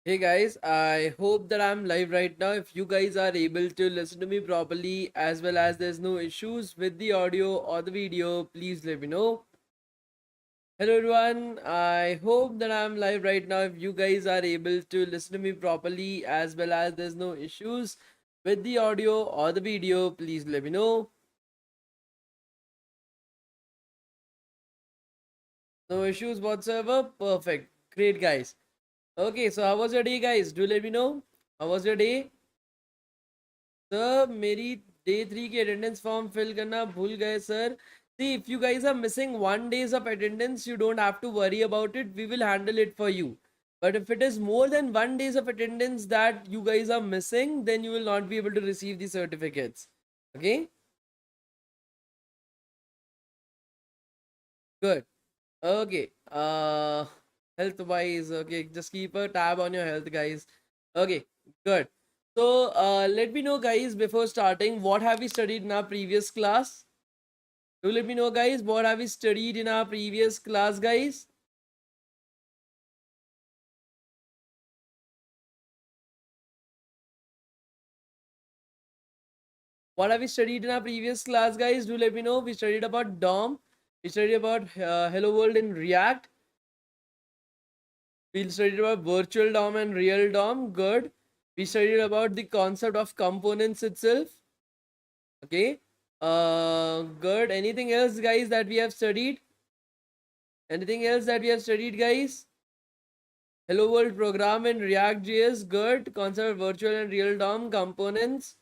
Hey guys, I hope that I'm live right now. If you guys are able to listen to me properly as well as there's no issues with the audio or the video, please let me know. Hello everyone, I hope that I'm live right now. If you guys are able to listen to me properly as well as there's no issues with the audio or the video, please let me know. No issues whatsoever. Perfect. Great guys. Okay, so how was your day guys? Do let me know. How was your day? Sir मेरी day 3 की attendance form fill करना भूल गए sir. See, if you guys are missing 1 day of attendance, you don't have to worry about it. We will handle it for you. But if it is more than 1 day of attendance that you guys are missing, then you will not be able to receive the certificates. Okay? Good. Okay. Health wise, okay, just keep a tab on your health, guys. Okay, good. So, let me know, guys, before starting, what have we studied in our previous class? Do let me know, guys, what have we studied in our previous class, guys? What have we studied in our previous class, guys? Do let me know. We studied about DOM. We studied about Hello World in React. We studied about virtual DOM and real DOM. Good. We studied about the concept of components itself. Okay. Good. Anything else, guys, that we have studied? Anything else that we have studied, guys? Hello World program in React JS. Good. Concept of virtual and real DOM components.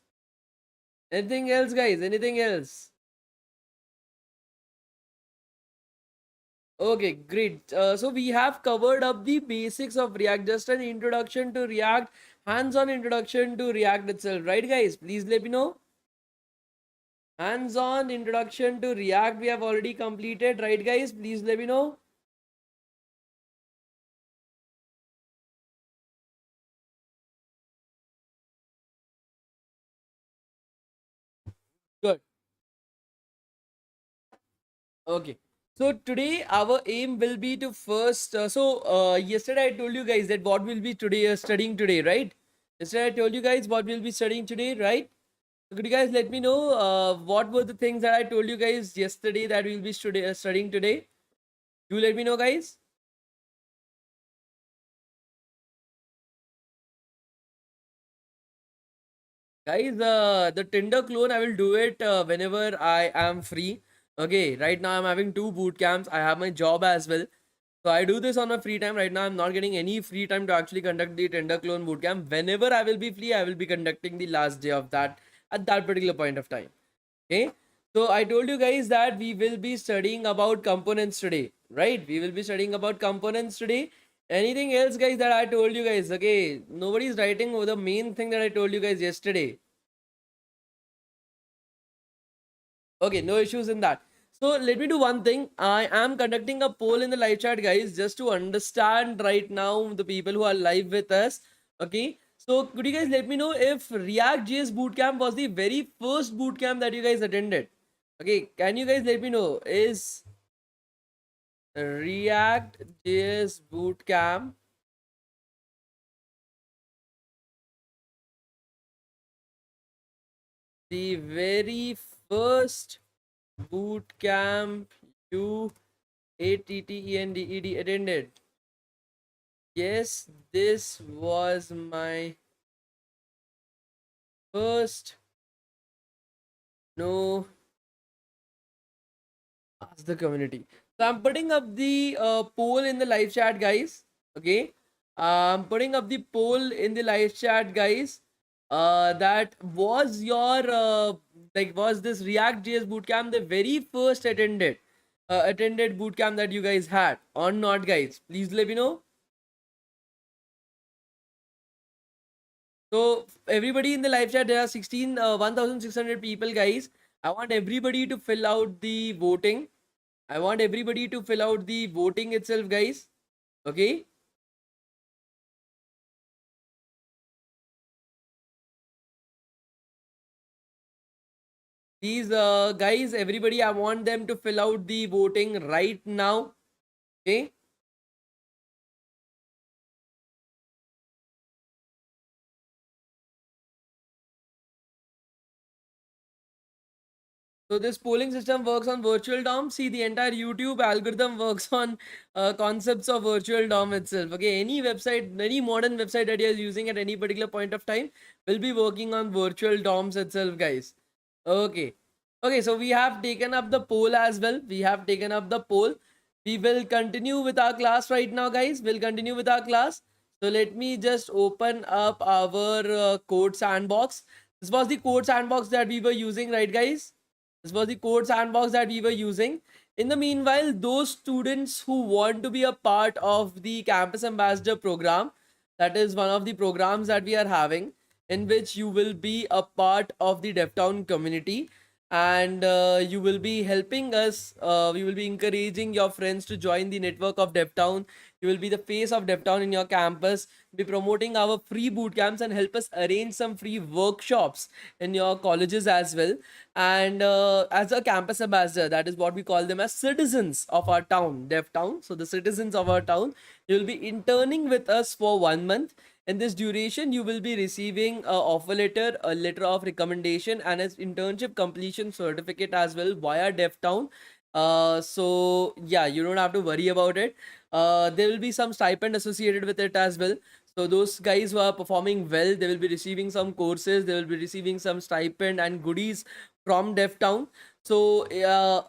Anything else, guys? Anything else? Okay, great. So we have covered up the basics of React, just an introduction to React, hands-on introduction to React itself, right, guys? Please let me know. Hands-on introduction to React we have already completed, right, guys? Please let me know. Good. Okay. So today our aim will be to first. Yesterday I told you guys that what will be today studying today, right? Yesterday I told you guys what we'll be studying today, right? So could you guys let me know what were the things that I told you guys yesterday that we'll be studying today? Do let me know, guys. Guys, the Tinder clone, I will do it whenever I am free. Okay, right now I'm having two boot camps. I have my job as well. So I do this on my free time. Right now, I'm not getting any free time to actually conduct the Tinder clone bootcamp. Whenever I will be free, I will be conducting the last day of that at that particular point of time. Okay. So I told you guys that we will be studying about components today, right? We will be studying about components today. Anything else, guys, that I told you guys? Okay, nobody's writing over the main thing that I told you guys yesterday. Okay, no issues in that. So let me do one thing. I am conducting a poll in the live chat, guys, just to understand right now the people who are live with us. Okay. So could you guys let me know if React JS bootcamp was the very first bootcamp that you guys attended? Okay, can you guys let me know? Is React JS bootcamp the very first bootcamp you attended? Yes, this was my first. No, ask the community. So I'm putting up the poll in the live chat, guys. Okay, I'm putting up the poll in the live chat, guys. That was your was this React JS bootcamp the very first attended bootcamp that you guys had or not, guys? Please let me know. So everybody in the live chat, there are 1,600 people, guys. I want everybody to fill out the voting. I want everybody to fill out the voting itself, guys. Okay. These guys, everybody, I want them to fill out the voting right now. Okay. So this polling system works on virtual DOM. See, the entire YouTube algorithm works on concepts of virtual DOM itself. Okay, any website, any modern website that you're using at any particular point of time will be working on virtual DOMs itself, guys. Okay. Okay, so we have taken up the poll as well. We have taken up the poll. We will continue with our class right now, guys. We'll continue with our class. So let me just open up our code sandbox. This was the code sandbox that we were using, right, guys? This was the code sandbox that we were using. In the meanwhile, those students who want to be a part of the Campus Ambassador program, that is one of the programs that we are having, in which you will be a part of the DevTown community, and you will be helping us. We will be encouraging your friends to join the network of DevTown. You will be the face of DevTown in your campus, be promoting our free boot camps, and help us arrange some free workshops in your colleges as well. And as a campus ambassador, that is what we call them, as citizens of our town, DevTown. So the citizens of our town, you will be interning with us for 1 month. In this duration, you will be receiving a offer letter, a letter of recommendation, and an internship completion certificate as well via DevTown. So yeah, you don't have to worry about it. There will be some stipend associated with it as well. So those guys who are performing well, they will be receiving some courses, they will be receiving some stipend and goodies from DevTown. So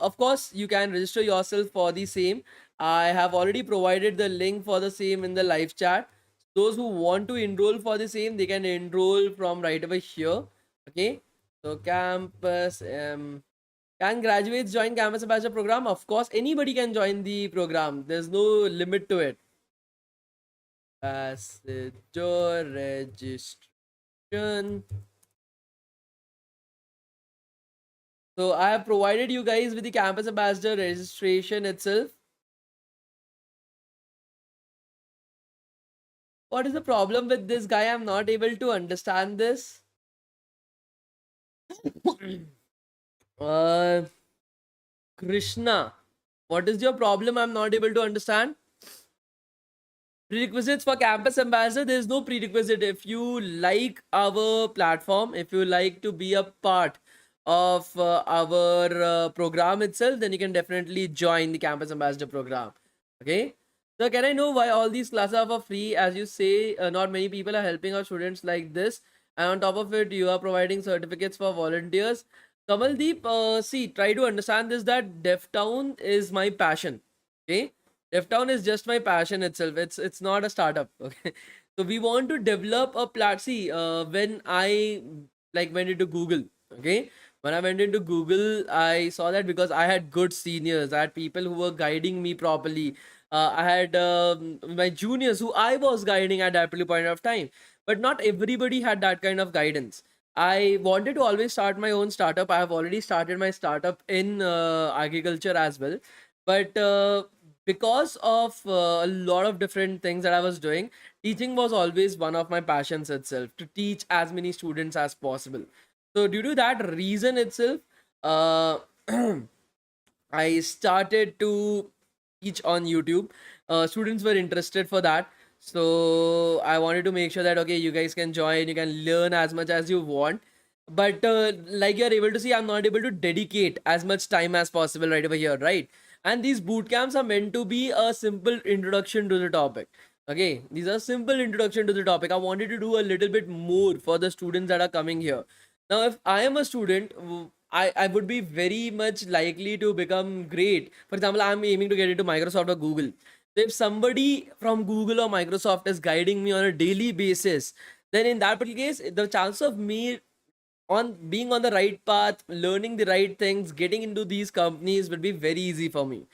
of course, you can register yourself for the same. I have already provided the link for the same in the live chat. Those who want to enroll for the same, they can enroll from right over here. Okay, so campus can graduates join campus ambassador program? Of course, anybody can join the program. There's no limit to it. Ambassador registration. So I have provided you guys with the campus ambassador registration itself. What is the problem with this guy? I'm not able to understand this. uh, Krishna, what is your problem? I'm not able to understand. Prerequisites for campus ambassador, there's no prerequisite. If you like our platform, if you like to be a part of our program itself, then you can definitely join the campus ambassador program. Okay, so can I know why all these classes are for free? As you say, not many people are helping our students like this, and on top of it, you are providing certificates for volunteers. Kamaldeep, see, try to understand this, that DevTown is my passion. Okay, DevTown is just my passion itself. It's not a startup. Okay, so we want to develop a plat. See, when I went into Google, okay, when I went into Google, I saw that because I had good seniors, I had people who were guiding me properly. I had my juniors who I was guiding at that particular point of time, but not everybody had that kind of guidance. I wanted to always start my own startup. I have already started my startup in agriculture as well, but because of a lot of different things that I was doing, teaching was always one of my passions itself, to teach as many students as possible. So due to that reason itself, uh, I started to teach on YouTube. Students were interested for that. So I wanted to make sure that, okay, you guys can join, you can learn as much as you want. But like you're able to see, I'm not able to dedicate as much time as possible right over here, right? And these boot camps are meant to be a simple introduction to the topic. Okay, these are simple introduction to the topic. I wanted to do a little bit more for the students that are coming here. Now, if I am a student, I would be very much likely to become great. For example, I'm aiming to get into Microsoft or Google. So if somebody from Google or Microsoft is guiding me on a daily basis, then in that particular case, the chance of me on being on the right path, learning the right things, getting into these companies would be very easy for me.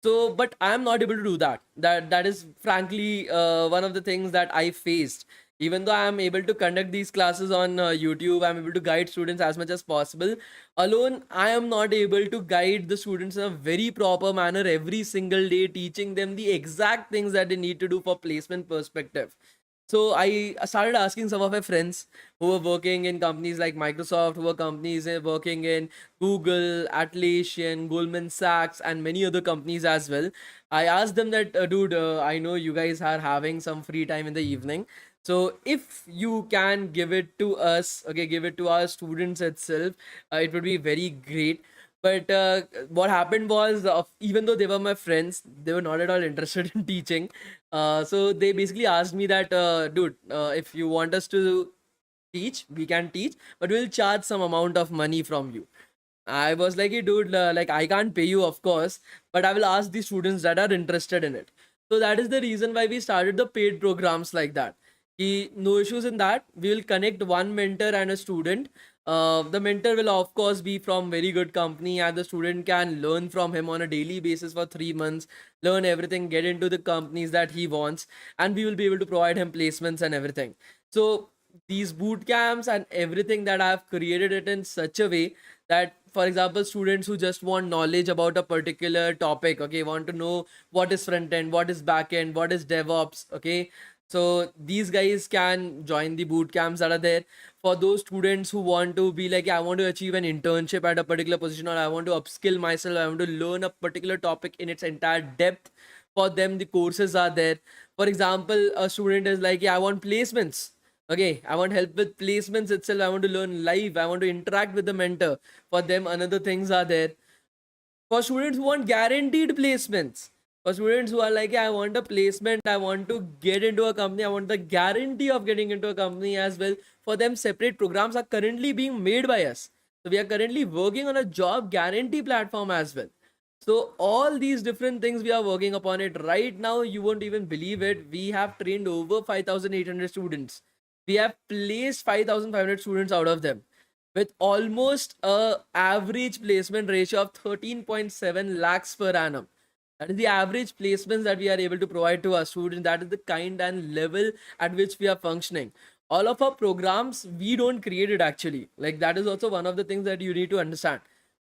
So, but I am not able to do that. That is frankly one of the things that I faced. Even though I am able to conduct these classes on YouTube, I'm able to guide students as much as possible. Alone, I am not able to guide the students in a very proper manner every single day, teaching them the exact things that they need to do for placement perspective. So I started asking some of my friends who were working in companies like Microsoft, who were companies working in Google, Atlassian, Goldman Sachs, and many other companies as well. I asked them that, dude, I know you guys are having some free time in the evening. So if you can give it to us, okay, give it to our students itself, it would be very great. But what happened was, even though they were my friends, they were not at all interested in teaching. So they basically asked me that, dude, if you want us to teach, we can teach, but we'll charge some amount of money from you. I was like, hey, dude, like I can't pay you, of course, but I will ask the students that are interested in it. So that is the reason why we started the paid programs like that. No issues in that. We will connect one mentor and a student. The mentor will of course be from very good company, and the student can learn from him on a daily basis for 3 months, learn everything, get into the companies that he wants, and we will be able to provide him placements and everything. So these boot camps and everything that I have created it in such a way that, for example, students who just want knowledge about a particular topic, okay, want to know what is front end, what is back end, what is DevOps, okay, so these guys can join the boot camps that are there. For those students who want to be like, "Yeah, I want to achieve an internship at a particular position, or I want to upskill myself, I want to learn a particular topic in its entire depth," for them the courses are there. For example, a student is like, "Yeah, I want placements, okay, I want help with placements itself, I want to learn live, I want to interact with the mentor," for them another things are there. For students who want guaranteed placements, for students who are like, "Yeah, I want a placement, I want to get into a company, I want the guarantee of getting into a company as well," for them separate programs are currently being made by us. So we are currently working on a job guarantee platform as well. So all these different things we are working upon it right now. You won't even believe it. We have trained over 5,800 students. We have placed 5,500 students out of them, with almost a average placement ratio of 13.7 lakhs per annum. That is the average placements that we are able to provide to our students. That is the kind and level at which we are functioning. All of our programs, we don't create it actually. Like, that is also one of the things that you need to understand.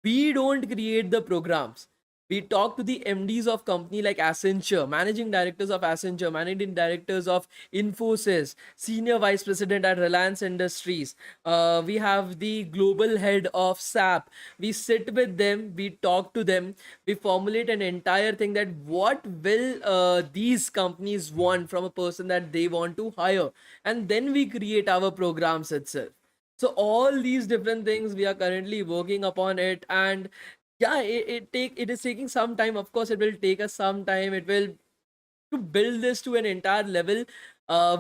We don't create the programs. We talk to the MDs of company like Accenture, managing directors of Accenture, managing directors of Infosys, senior vice president at Reliance Industries. We have the global head of SAP. We sit with them, we talk to them, we formulate an entire thing that what will these companies want from a person that they want to hire, and then we create our programs itself. So all these different things we are currently working upon it. And yeah, it is taking some time. Of course it will take us some time. It will, to build this to an entire level.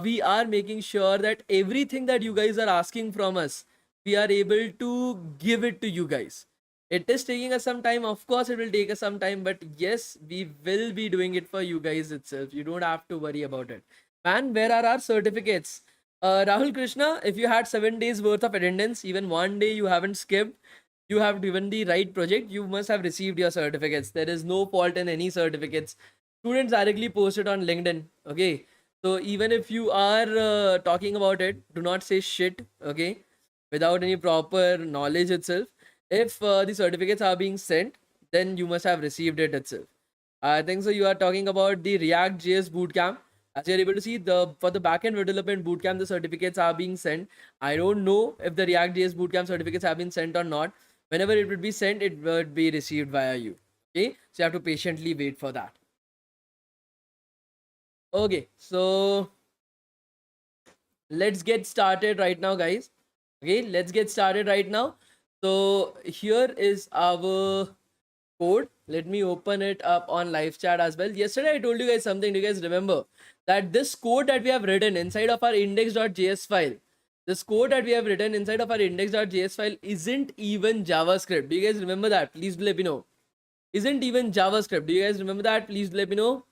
We are making sure that everything that you guys are asking from us, we are able to give it to you guys. It is taking us some time, of course it will take us some time, but yes, we will be doing it for you guys itself. You don't have to worry about it. Man, where are our certificates? Rahul Krishna, if you had 7 days worth of attendance, even one day you haven't skipped, you have given the right project, you must have received your certificates. There is no fault in any certificates. Students directly post it on LinkedIn, okay? So even if you are talking about it, do not say shit, okay, without any proper knowledge itself. If the certificates are being sent, then you must have received it itself. I think so. You are talking about the React JS bootcamp. As you're able to see, the for the backend development bootcamp, the certificates are being sent. I don't know if the React JS bootcamp certificates have been sent or not. Whenever it would be sent, it would be received via you. Okay, so you have to patiently wait for that. Okay, so let's get started right now, guys. Okay, let's get started right now. So here is our code. Let me open it up on live chat as well. Yesterday I told you guys something. Do you guys remember that this code that we have written inside of our index.js file, this code that we have written inside of our index.js file isn't even JavaScript? Do you guys remember that? Please do let me know. Isn't even JavaScript. Do you guys remember that? Please do let me know.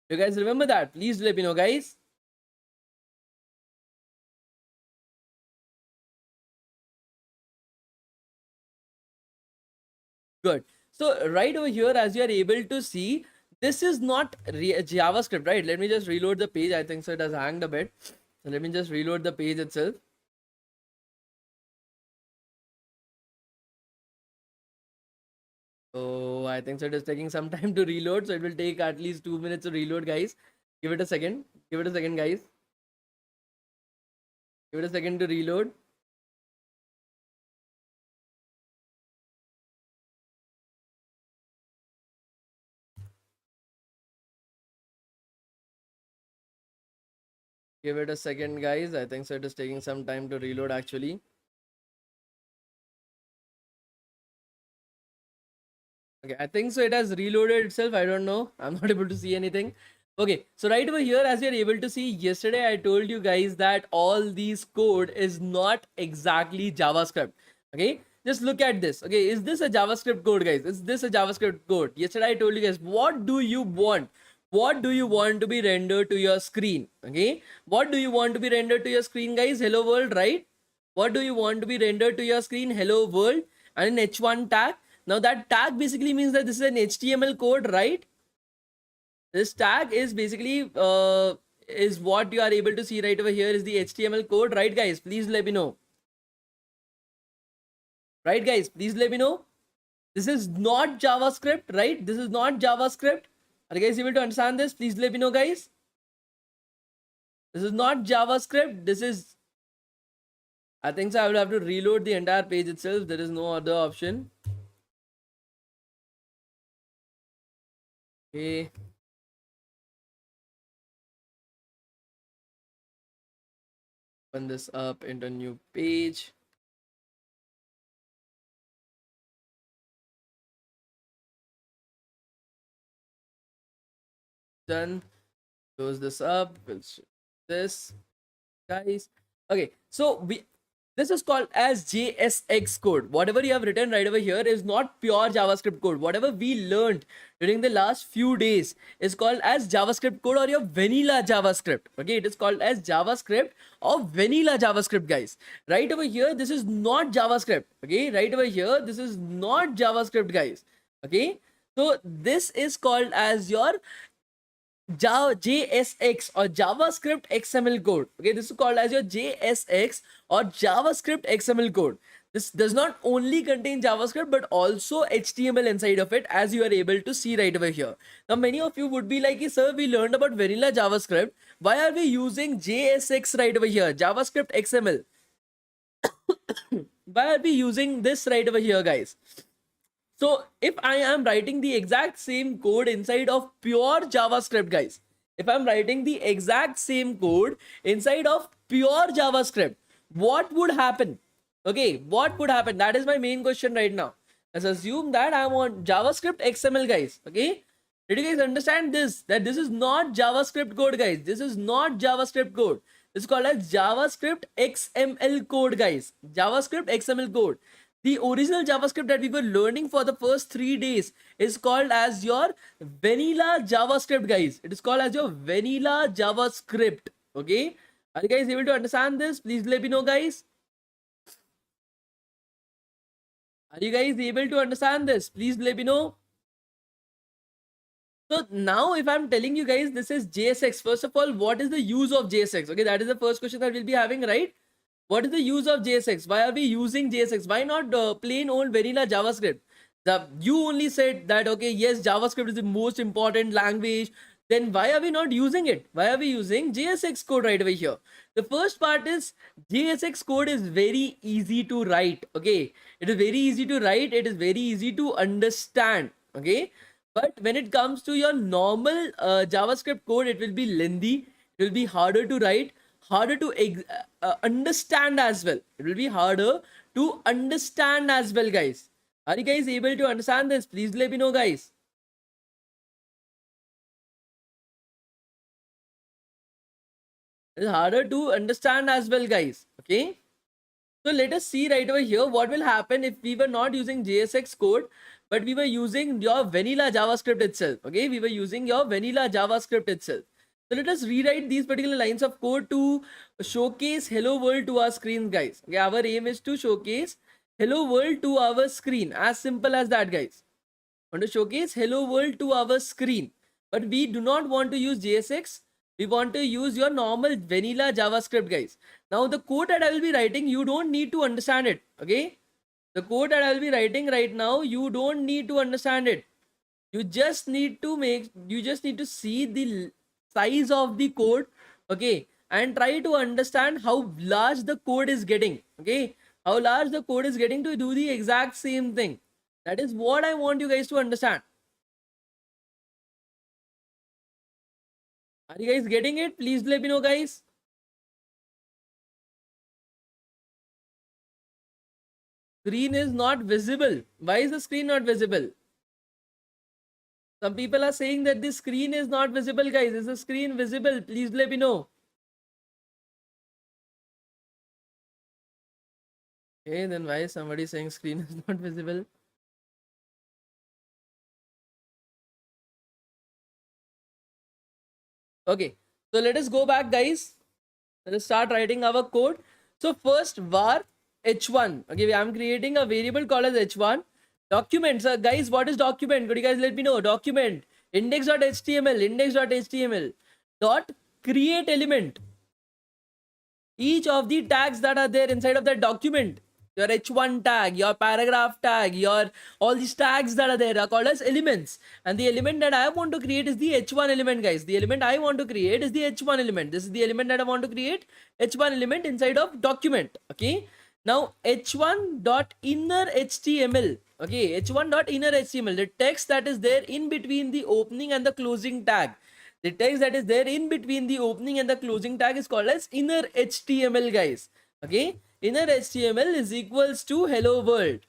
Do you guys remember that? Please do let me know, guys. Good. So right over here, as you are able to see, this is not JavaScript, right? Let me just reload the page. I think so it has hanged a bit. So let me just reload the page itself. So I think so it is taking some time to reload. So it will take at least 2 minutes to reload, guys. Give it a second. Give it a second, guys. Give it a second to reload. Give it a second, guys. I think so. It is taking some time to reload actually. Okay, I think so. It has reloaded itself. I don't know. I'm not able to see anything. Okay, so right over here, as you're able to see, yesterday I told you guys that all these code is not exactly JavaScript. Okay, just look at this. Okay, is this a JavaScript code, guys? Is this a JavaScript code? Yesterday I told you guys, what do you want? What do you want to be rendered to your screen? Okay, what do you want to be rendered to your screen, guys? Hello world, right? What do you want to be rendered to your screen? Hello world and an h1 tag. Now that tag basically means that this is an HTML code, right? This tag is basically is what you are able to see right over here is the HTML code, right, guys? Please let me know. Right, guys? Please let me know. This is not JavaScript, right? This is not JavaScript. Are you guys able to understand this? Please let me know, guys. This is not JavaScript. This is, I think so I will have to reload the entire page itself. There is no other option. Okay. Open this up into a new page. Done. Close this up. We'll show this, guys. Okay, so this is called as JSX code. Whatever you have written right over here is not pure JavaScript code. Whatever we learned during the last few days is called as JavaScript code or your vanilla JavaScript. Okay, it is called as JavaScript or vanilla JavaScript, guys. Right over here, this is not JavaScript. Okay, right over here, this is not JavaScript, guys. Okay, so this is called as your JSX or JavaScript XML code. Okay, this is called as your JSX or JavaScript XML code. This does not only contain JavaScript but also HTML inside of it, as you are able to see right over here. Now, many of you would be like, sir, we learned about vanilla JavaScript. Why are we using JSX right over here? JavaScript XML. Why are we using this right over here, guys? So if I am writing the exact same code inside of pure JavaScript, guys, if I'm writing the exact same code inside of pure JavaScript, what would happen? Okay, what would happen? That is my main question right now. Let's assume that I'm on JavaScript XML, guys. Okay, did you guys understand this? That this is not JavaScript code, guys. This is not JavaScript code. It's called as JavaScript XML code, guys. JavaScript XML code. The original JavaScript that we were learning for the first 3 days is called as your vanilla JavaScript, guys. It is called as your vanilla JavaScript. Okay. Are you guys able to understand this? Please let me know, guys. Are you guys able to understand this? Please let me know. So now if I'm telling you guys this is JSX, first of all, what is the use of JSX? Okay, that is the first question that we'll be having, right? What is the use of JSX? Why are we using JSX? Why not plain old vanilla JavaScript? You only said that, okay, yes, JavaScript is the most important language. Then why are we not using it? Why are we using JSX code right over here? The first part is JSX code is very easy to write. Okay, it is very easy to write. It is very easy to understand. Okay, but when it comes to your normal JavaScript code, it will be lengthy. It will be harder to write, harder to understand as well. It will be harder to understand as well, guys. Are you guys able to understand this? Please let me know, guys. It is harder to understand as well, guys. Okay. So let us see right over here what will happen if we were not using JSX code, but we were using your vanilla JavaScript itself. Okay, we were using your vanilla JavaScript itself. So let us rewrite these particular lines of code to showcase hello world to our screen, guys. Okay, our aim is to showcase hello world to our screen. As simple as that, guys. Want to showcase hello world to our screen. But we do not want to use JSX. We want to use your normal vanilla JavaScript, guys. Now the code that I will be writing, you don't need to understand it. Okay. The code that I will be writing right now, you don't need to understand it. You just need to see the size of the code. Okay. And try to understand how large the code is getting. Okay. How large the code is getting to do the exact same thing. That is what I want you guys to understand. Are you guys getting it? Please let me know, guys. Screen is not visible. Why is the screen not visible? Some people are saying that the screen is not visible, guys. Is the screen visible? Please let me know. Okay, then why is somebody saying screen is not visible? Okay, so let us go back, guys. Let us start writing our code. So first var h1. Okay, I'm creating a variable called as h1. Documents, guys, what is document? Could you guys let me know? Document index.html, index.html dot create element. Each of the tags that are there inside of that document, your h1 tag, your paragraph tag, your all these tags that are there are called as elements. And the element that I want to create is the h1 element, guys. The element I want to create is the h1 element. This is the element that I want to create, h1 element inside of document. Okay, now h1 dot inner html. Okay, h1 dot inner html, the text that is there in between the opening and the closing tag. The text that is there in between the opening and the closing tag is called as inner HTML, guys. Okay, inner HTML is equals to hello world.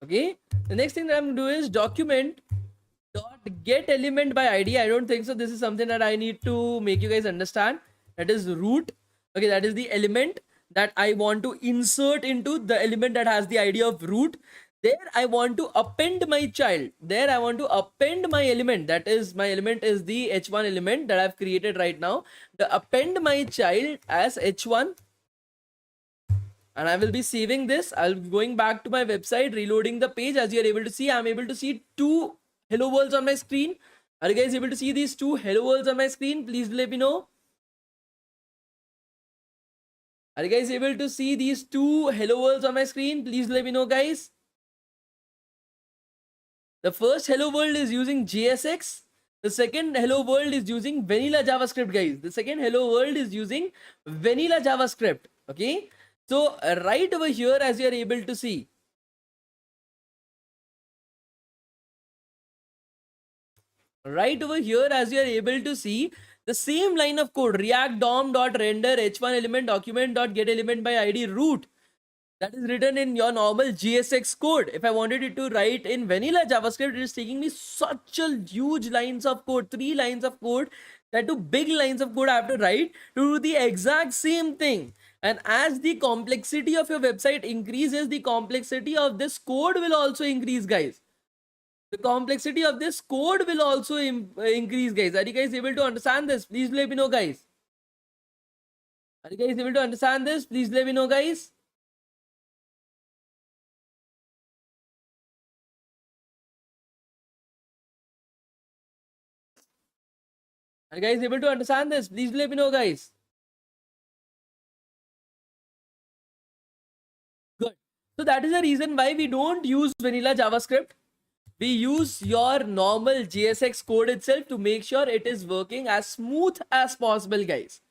Okay, the next thing that I'm going to do is document dot get element by ID. I don't think so. This is something that I need to make you guys understand. That is root. Okay, that is the element that I want to insert into the element that has the ID of root. There I want to append my child. There I want to append my element. That is, my element is the h1 element that I've created right now. The append my child as h1, and I will be saving this. I'll be going back to my website, reloading the page. As you are able to see, I'm able to see two hello worlds on my screen. Are you guys able to see these two hello worlds on my screen? Please let me know. Are you guys able to see these two hello worlds on my screen? Please let me know, guys. The first hello world is using JSX. The second hello world is using Vanilla JavaScript, guys. The second hello world is using Vanilla JavaScript. Okay. So right over here, as you are able to see, right over here, as you are able to see, the same line of code, react dom dot render h1 element document dot get element by id root, that is written in your normal JSX code. If I wanted it to write in vanilla JavaScript, it is taking me such a huge lines of code, 3 lines of code, that 2 big lines of code I have to write to do the exact same thing. And as the complexity of your website increases, the complexity of this code will also increase, guys. The complexity of this code will also increase, guys. Are you guys able to understand this? Please let me know, guys. Are you guys able to understand this? Please let me know, guys. Are you guys able to understand this? Please let me know, guys. Good. So that is the reason why we don't use vanilla JavaScript. We use your normal JSX code itself to make sure it is working as smooth as possible, guys.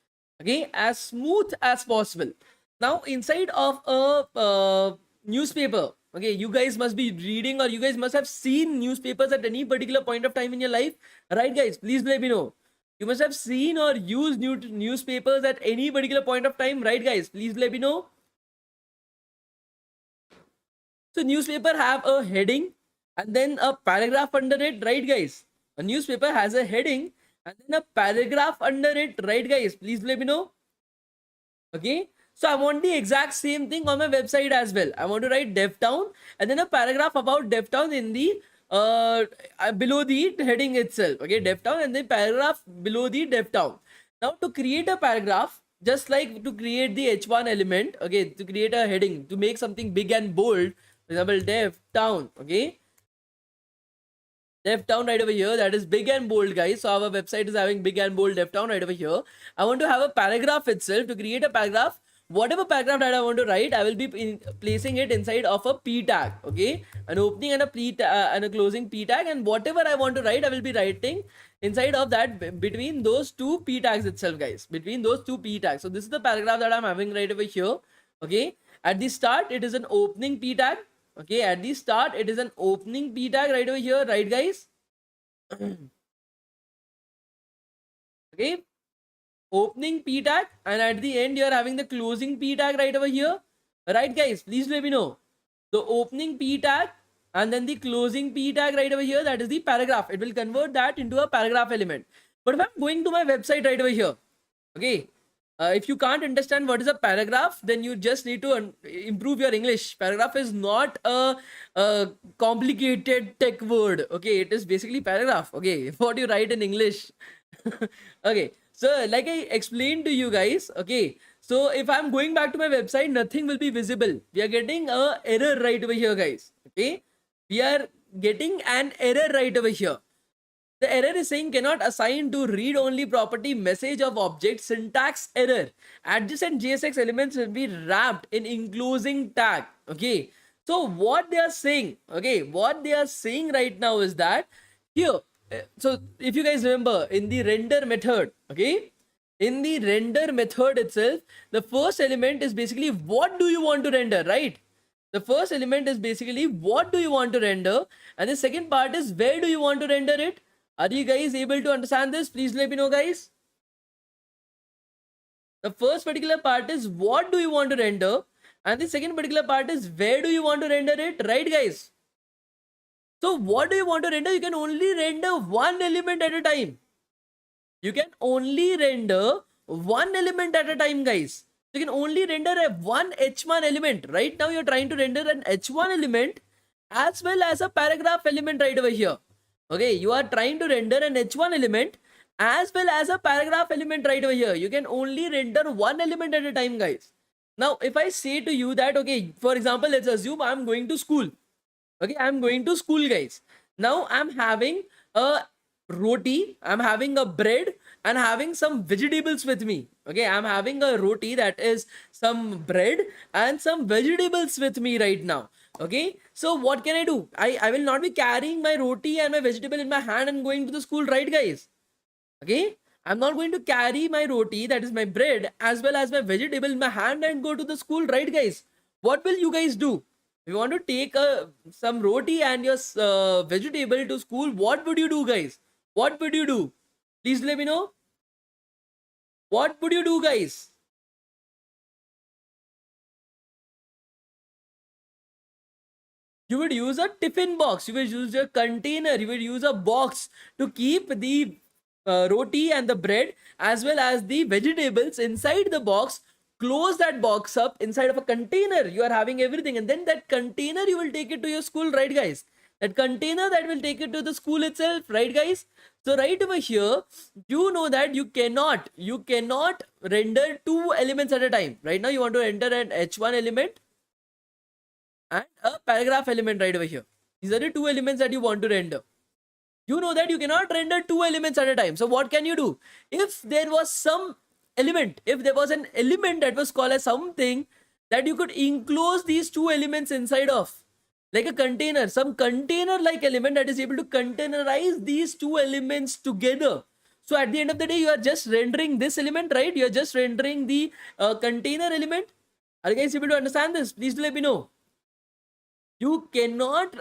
Okay, as smooth as possible. Now, inside of a newspaper, okay, you guys must be reading, or you guys must have seen newspapers at any particular point of time in your life, right, guys? Please let me know. You must have seen or used newspapers at any particular point of time, right, guys? Please let me know. So newspaper have a heading and then a paragraph under it, right, guys? A newspaper has a heading and then a paragraph under it, right, guys? Please let me know. Okay, so I want the exact same thing on my website as well. I want to write DevTown and then a paragraph about DevTown in the below the heading itself. Okay, DevTown and then paragraph below the DevTown. Now to create a paragraph, just like to create the h1 element, okay, to create a heading, to make something big and bold, for example, DevTown. Okay, DevTown right over here, that is big and bold, guys. So our website is having big and bold DevTown right over here. I want to have a paragraph itself. To create a paragraph, whatever paragraph that I want to write, I will be placing it inside of a p tag. Okay, an opening and a and a closing p tag, and whatever I want to write, I will be writing inside of that between those two p tags itself, guys. Between those two p tags. So this is the paragraph that I'm having right over here. Okay, at the start, it is an opening p tag. Okay, at the start, it is an opening p tag right over here, right, guys? Okay, opening p tag, and at the end you're having the closing p tag right over here. Right, guys? Please let me know. The opening p tag and then the closing p tag right over here, that is the paragraph. It will convert that into a paragraph element. But if I'm going to my website right over here, okay, if you can't understand what is a paragraph, then you just need to improve your English. Paragraph is not a complicated tech word. Okay, it is basically paragraph. Okay, what you write in English. Okay, so like I explained to you guys, okay, so if I'm going back to my website, nothing will be visible. We are getting a error right over here, guys. Okay, we are getting an error right over here. The error is saying cannot assign to read-only property message of object, syntax error. Adjacent JSX elements will be wrapped in enclosing tag. Okay. So what they are saying, okay, what they are saying right now is that here, so if you guys remember in the render method, okay, in the render method itself, the first element is basically what do you want to render, right? The first element is basically what do you want to render, and the second part is where do you want to render it. Are you guys able to understand this? Please let me know, guys. The first particular part is what do you want to render, and the second particular part is where do you want to render it, right, guys? So what do you want to render? You can only render one element at a time. You can only render one element at a time, guys. You can only render a one h1 element. Right now you're trying to render an h1 element as well as a paragraph element right over here. Okay, you are trying to render an h1 element as well as a paragraph element right over here. You can only render one element at a time, guys. Now if I say to you that, okay, for example, let's assume I'm going to school. Okay, I'm going to school, guys. Now I'm having a roti, I'm having a bread, and having some vegetables with me. Okay, I'm having a roti, that is some bread and some vegetables with me right now. Okay, so what can I do? I will not be carrying my roti and my vegetable in my hand and going to the school, right, guys? Okay, I'm not going to carry my roti, that is my bread, as well as my vegetable in my hand and go to the school, right, guys? What will you guys do? If you want to take some roti and your vegetable to school, what would you do, guys? What would you do? Please let me know. What would you do, guys? You would use a tiffin box. You would use a container. You would use a box to keep the roti and the bread as well as the vegetables inside the box. Close that box up inside of a container. You are having everything, and then that container you will take it to your school, right, guys? That container that will take it to the school itself, right, guys? So right over here, you know that you cannot render two elements at a time. Right now you want to render an h1 element and a paragraph element right over here. These are the two elements that you want to render. You know that you cannot render two elements at a time. So what can you do? If there was some element, if there was an element that was called as something that you could enclose these two elements inside of, like a container, some container like element that is able to containerize these two elements together. So at the end of the day, you are just rendering this element, right? You are just rendering the container element. Are you guys able to understand this? Please let me know. You cannot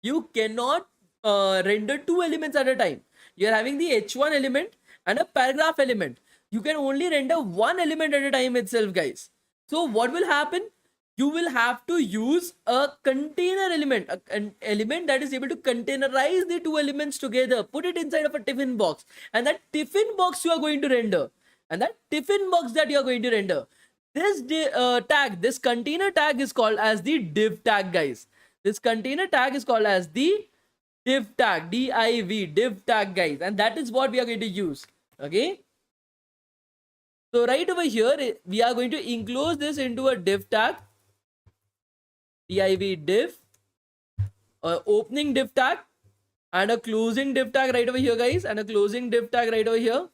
you cannot render two elements at a time. You are having the h1 element and a paragraph element. You can only render one element at a time itself, guys. So what will happen? You will have to use a container element, an element that is able to containerize the two elements together, put it inside of a tiffin box, and that tiffin box you are going to render, and that tiffin box that you are going to render, this tag, this container tag is called as the div tag, guys. This container tag is called as the div tag, div tag, guys, and that is what we are going to use. Okay, so right over here we are going to enclose this into a div tag, div, opening div tag and a closing div tag right over here, guys, and a closing div tag right over here.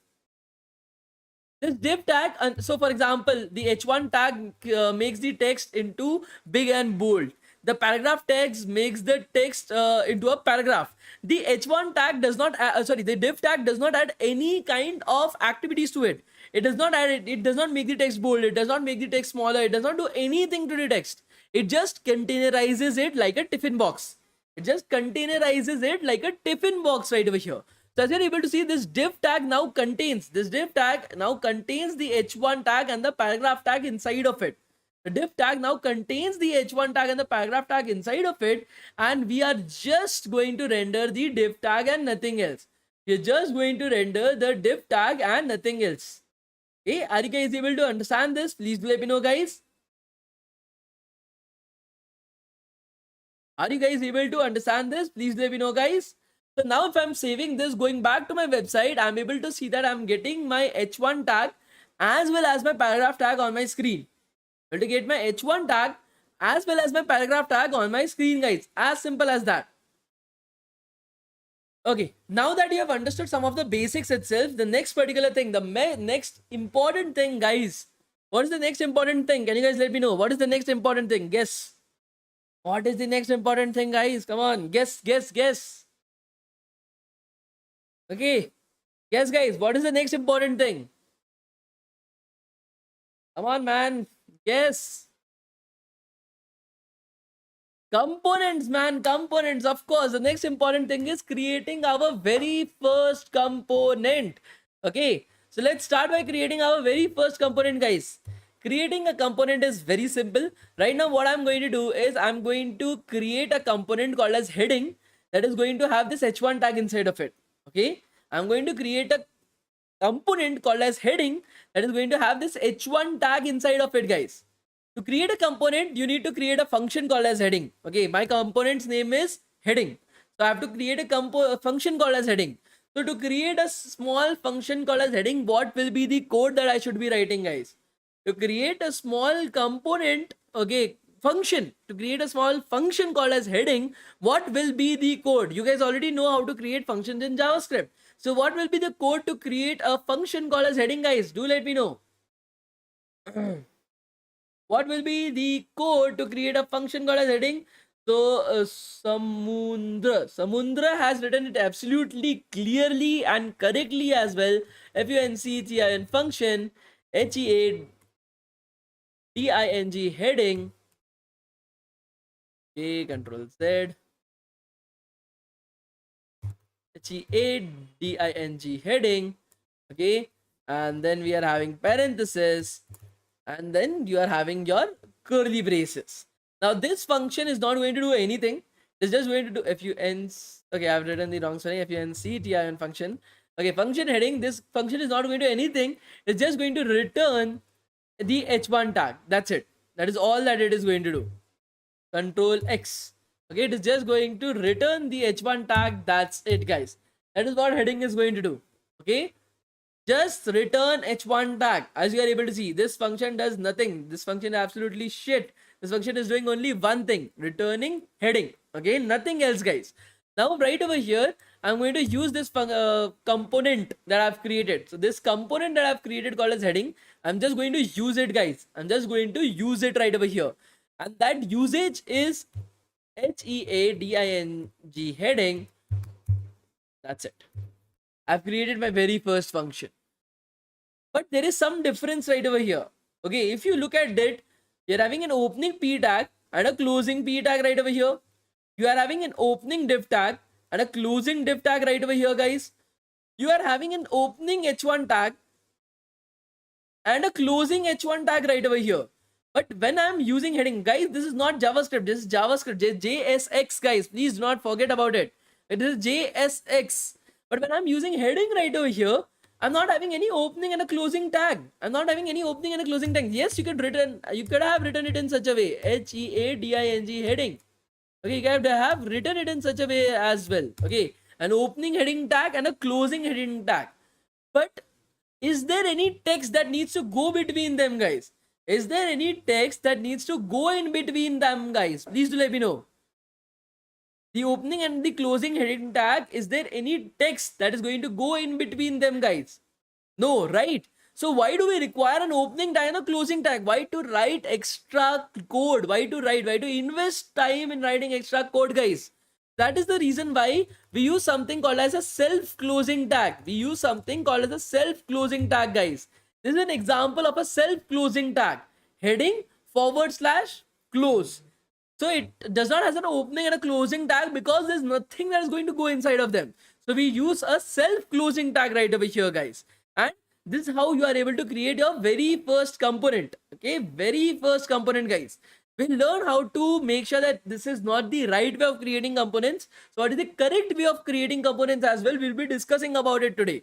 This div tag, and so for example, the h1 tag makes the text into big and bold. The paragraph tags makes the text into a paragraph. The h1 tag does not the div tag does not add any kind of activities to it. It does not add it does not make the text bold, it does not make the text smaller, it does not do anything to the text. It just containerizes it like a tiffin box. It just containerizes it like a tiffin box right over here. So as you're able to see, this div tag now contains the h1 tag and the paragraph tag inside of it. The div tag now contains the h1 tag and the paragraph tag inside of it, and we are just going to render the div tag and nothing else. We're just going to render the div tag and nothing else. Okay, are you guys able to understand this? Please do let me know, guys. Are you guys able to understand this? Please let me know, guys. So now if I'm saving this, going back to my website, I'm able to see that I'm getting my h1 tag as well as my paragraph tag on my screen. To get my h1 tag as well as my paragraph tag on my screen, guys. As simple as that. Okay, now that you have understood some of the basics itself, the next particular thing, the next important thing, guys. What is the next important thing? Can you guys let me know? What is the next important thing? Guess. What is the next important thing, guys? Come on, guess. Okay, guess, guys. What is the next important thing? Come on, man. Guess. Components, man. Components. Of course, the next important thing is creating our very first component. Okay, so let's start by creating our very first component, guys. Creating a component is very simple. Right now, what I'm going to do is I'm going to create a component called as heading that is going to have this h1 tag inside of it. Okay, I'm going to create a component called as heading that is going to have this h1 tag inside of it, guys. To create a component, you need to create a function called as heading. Okay, my component's name is heading, so I have to create a function called as heading. So to create a small function called as heading, what will be the code that I should be writing, guys? To create a small component, okay, function, to create a small function called as heading, what will be the code? You guys already know how to create functions in JavaScript. So what will be the code to create a function called as heading, guys? Do let me know. What will be the code to create a function called as heading? So Samundra has written it absolutely clearly and correctly as well. F-U-N-C-T-I-N function, H-E-A-D-I-N-G heading. Okay, Control Z. H-E-A-D-I-N-G heading. Okay, and then we are having parenthesis, and then you are having your curly braces. Now this function is not going to do anything. It's just going to do F-U-N. Okay, I've written the wrong spelling. F-U-N-C-T-I-N function. Okay, function heading. This function is not going to do anything. It's just going to return the h1 tag. That's it. That is all that it is going to do. Control X. Okay, it is just going to return the h1 tag. That's it, guys. That is what heading is going to do. Okay, just return h1 tag. As you are able to see, this function does nothing. This function is absolutely shit. This function is doing only one thing, returning heading. Okay, nothing else, guys. Now right over here, I'm going to use this component that I've created. So this component that I've created called as heading, I'm just going to use it, guys. I'm just going to use it right over here. And that usage is H-E-A-D-I-N-G heading. That's it. I've created my very first function. But there is some difference right over here. Okay, if you look at it, you're having an opening p tag and a closing p tag right over here. You are having an opening div tag and a closing div tag right over here, guys. You are having an opening h1 tag and a closing h1 tag right over here. But when I'm using heading, guys, this is not JavaScript. This is JavaScript, JSX, guys. Please do not forget about it. It is JSX. But when I'm using heading right over here, I'm not having any opening and a closing tag. I'm not having any opening and a closing tag. Yes, you could have written it in such a way. H-E-A-D-I-N-G heading. Okay, you have to have written it in such a way as well. Okay, an opening heading tag and a closing heading tag. But is there any text that needs to go between them, guys? Is there any text that needs to go in between them, guys? Please do let me know. The opening and the closing heading tag, is there any text that is going to go in between them, guys? No, right? So why do we require an opening tag and a closing tag? Why to write extra code? Why to invest time in writing extra code, guys? That is the reason why we use something called as a self-closing tag. We use something called as a self-closing tag, guys. This is an example of a self-closing tag. Heading / close. So it does not have an opening and a closing tag because there's nothing that is going to go inside of them. So we use a self-closing tag right over here, guys. And this is how you are able to create your very first component. Okay, very first component, guys. We'll learn how to make sure that this is not the right way of creating components. So what is the correct way of creating components as well? We'll be discussing about it today.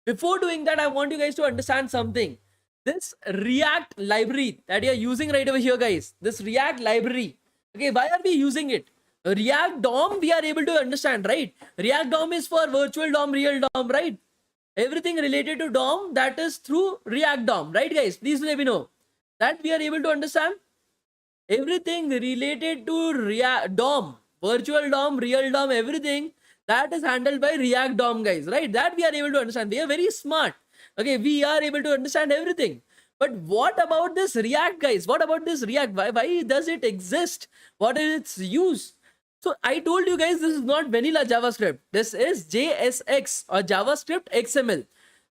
Before doing that, I want you guys to understand something. This React library that you're using right over here, guys, this React library, okay, why are we using it? React DOM, we are able to understand, right? React DOM is for virtual DOM, real DOM, right? Everything related to DOM, that is through React DOM, right, guys? Please let me know that we are able to understand everything related to React DOM, virtual DOM, real DOM, everything that is handled by React DOM, guys, right? That we are able to understand. We are very smart. Okay, we are able to understand everything. But what about this React, guys? What about this React? Why does it exist? What is its use? So I told you guys, this is not vanilla JavaScript. This is JSX or JavaScript XML.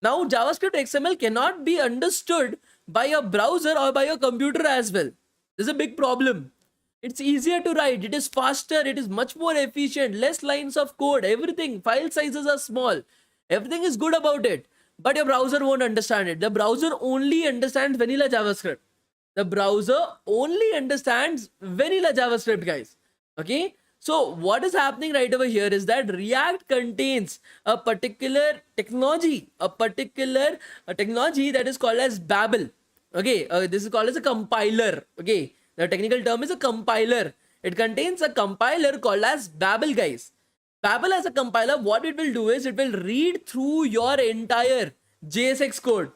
Now JavaScript XML cannot be understood by a browser or by a computer as well. This is a big problem. It's easier to write, it is faster, it is much more efficient, less lines of code, everything, file sizes are small, everything is good about it, but your browser won't understand it. The browser only understands vanilla JavaScript. The browser only understands vanilla JavaScript, guys. Okay, so what is happening right over here is that React contains a particular technology, technology that is called as Babel. Okay, this is called as a compiler. Okay, the technical term is a compiler. It contains a compiler called as Babel, guys. Babel as a compiler, what it will do is it will read through your entire JSX code.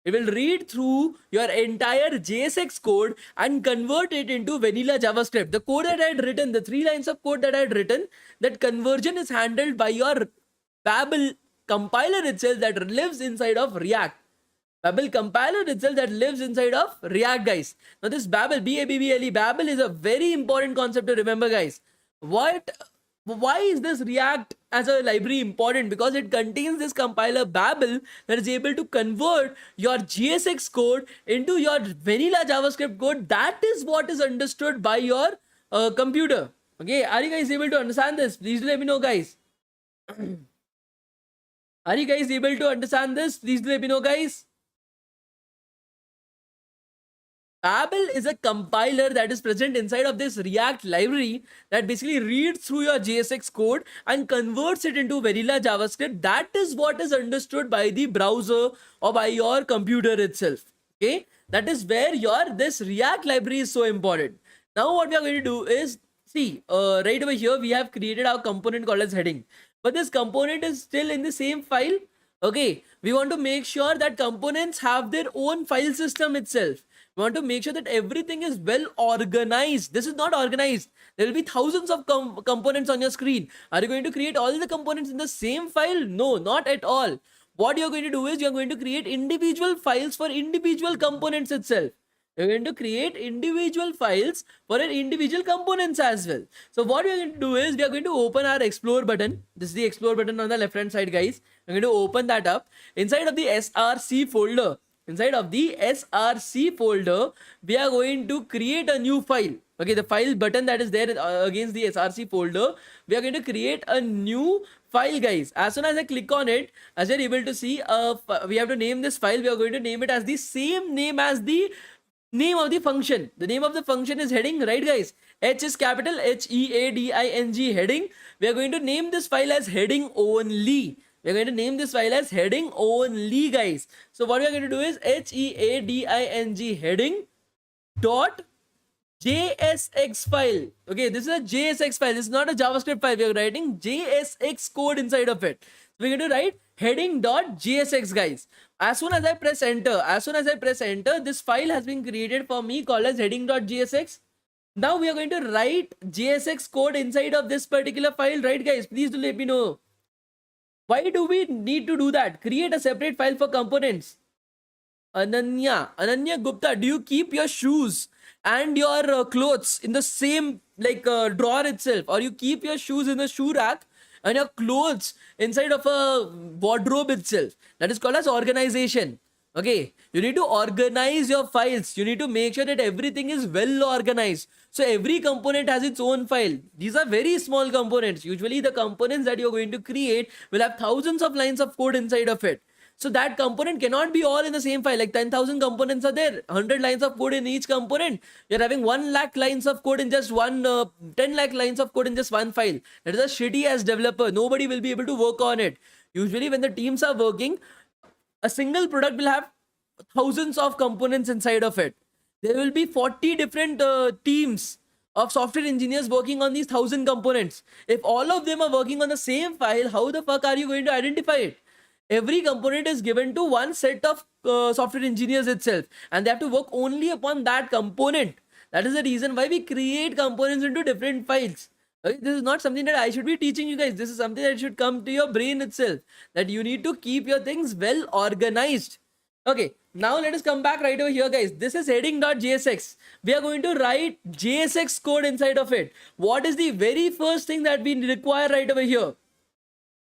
It will read through your entire JSX code and convert it into vanilla JavaScript. The code that I had written, the 3 lines of code that I had written, that conversion is handled by your Babel compiler itself that lives inside of React. Babel compiler itself that lives inside of React, guys. Now this Babel, B-A-B-B-L-E, Babel is a very important concept to remember, guys. Why is this React as a library important? Because it contains this compiler Babel that is able to convert your JSX code into your vanilla JavaScript code. That is what is understood by your computer. Okay, are you guys able to understand this? Please let me know, guys. Are you guys able to understand this? Please let me know, guys. Babel is a compiler that is present inside of this React library that basically reads through your JSX code and converts it into vanilla JavaScript. That is what is understood by the browser or by your computer itself. Okay, that is where this React library is so important. Now what we are going to do is, see, right over here we have created our component called as heading, but this component is still in the same file. Okay, we want to make sure that components have their own file system itself. We want to make sure that everything is well organized. This is not organized. There will be thousands of components on your screen. Are you going to create all the components in the same file? No, not at all. What you're going to do is you're going to create individual files for individual components itself. You're going to create individual files for an individual components as well. So what we're going to do is we are going to open our explore button. This is the explore button on the left hand side, guys. We're going to open that up. Inside of the src folder, we are going to create a new file. Okay, the file button that is there against the src folder, we are going to create a new file, guys. As soon as I click on it, as you're able to see, we have to name this file. We are going to name it as the same name as the name of the function. The name of the function is heading, right, guys? H is capital H-E-A-D-I-N-G, heading. We are going to name this file as heading only. We're going to name this file as heading only, guys. So what we're going to do is H-E-A-D-I-N-G heading dot JSX file. Okay, this is a JSX file. This is not a JavaScript file. We are writing JSX code inside of it. So we're going to write heading.jsx, guys. As soon as I press enter, this file has been created for me called as heading.jsx. Now we are going to write JSX code inside of this particular file, right, guys? Please do let me know. Why do we need to do that? Create a separate file for components. Ananya Gupta, do you keep your shoes and your clothes in the same drawer itself, or you keep your shoes in the shoe rack and your clothes inside of a wardrobe itself? That is called as organization. Okay, you need to organize your files. You need to make sure that everything is well organized. So every component has its own file. These are very small components. Usually the components that you're going to create will have thousands of lines of code inside of it. So that component cannot be all in the same file. Like 10,000 components are there, 100 lines of code in each component. You're having 1 lakh lines of code in just 10 lakh lines of code in just one file. That is a shitty as developer. Nobody will be able to work on it. Usually when the teams are working, a single product will have thousands of components inside of it. There will be 40 different teams of software engineers working on these 1,000 components. If all of them are working on the same file, how the fuck are you going to identify it? Every component is given to one set of software engineers itself, and they have to work only upon that component. That is the reason why we create components into different files. Okay, this is not something that I should be teaching you guys. This is something that should come to your brain itself, that you need to keep your things well organized. Okay, now let us come back right over here, guys. This is heading.jsx. We are going to write JSX code inside of it. What is the very first thing that we require right over here?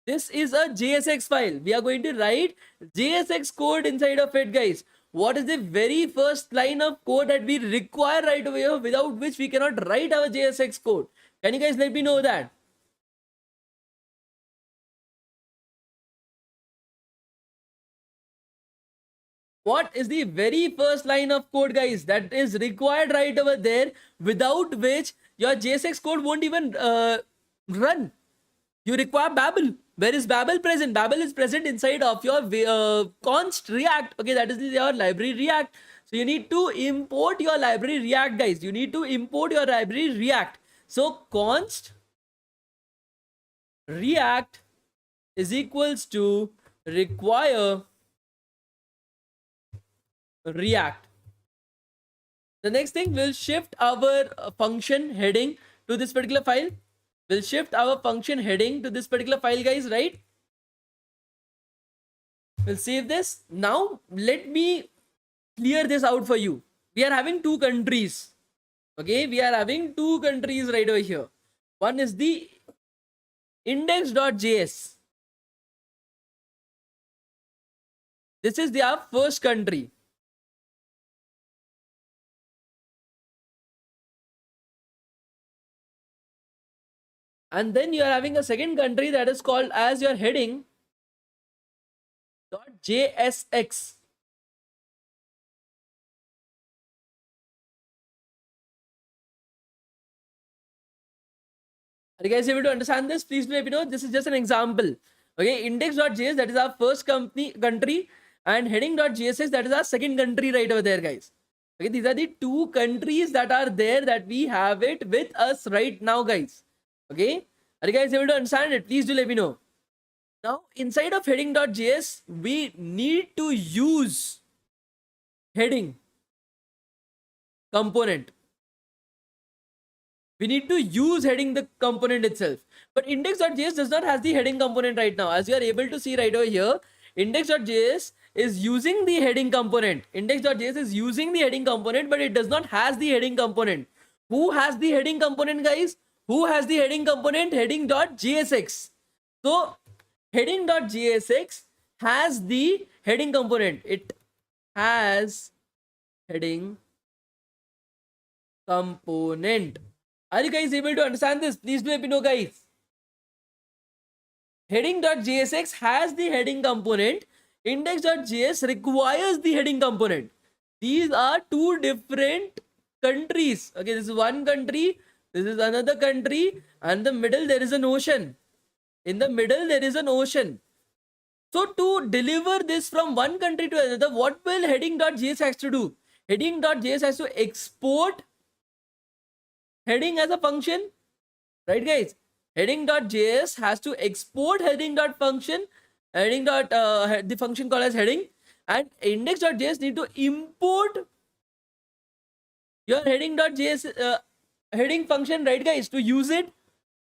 This is a JSX file. We are going to write JSX code inside of it, guys. What is the very first line of code that we require right over here, without which we cannot write our JSX code? Can you guys let me know that? What is the very first line of code, guys, that is required right over there, without which your JSX code won't even run? You require Babel. Where is Babel present? Babel is present inside of your const React. Okay, that is your library React. So you need to import your library React, guys. You need to import your library React. So const React is equals to require React. The next thing, we'll shift our function heading to this particular file. We'll shift our function heading to this particular file, guys, right? We'll save this. Now, let me clear this out for you. We are having two countries. Okay, we are having two countries right over here. One is the index.js. This is their first country. And then you are having a second country that is called as your heading.jsx. Are you guys able to understand this? Please let me know. This is just an example. Okay, index.js, that is our first country, and heading.jsx, that is our second country right over there, guys. Okay, these are the two countries that are there, that we have it with us right now, guys. Okay, are you guys able to understand it? Please do let me know. Now, inside of heading.js, we need to use heading component. We need to use heading the component itself. But index.js does not have the heading component right now. As you are able to see right over here, index.js is using the heading component. Index.js is using the heading component, but it does not has the heading component. Who has the heading component, guys? Who has the heading component? Heading.jsx. So heading.jsx has the heading component. It has heading component. Are you guys able to understand this? Please do let me know, guys. Heading.jsx has the heading component. Index.js requires the heading component. These are two different countries. Okay, this is one country, this is another country, and in the middle there is an ocean. In the middle there is an ocean. So to deliver this from one country to another, what will heading.js has to do? Heading.js has to export heading as a function, right, guys? Heading.js has to export heading.function, the function called as heading, and index.js need to import your heading.js heading function, right, guys, to use it.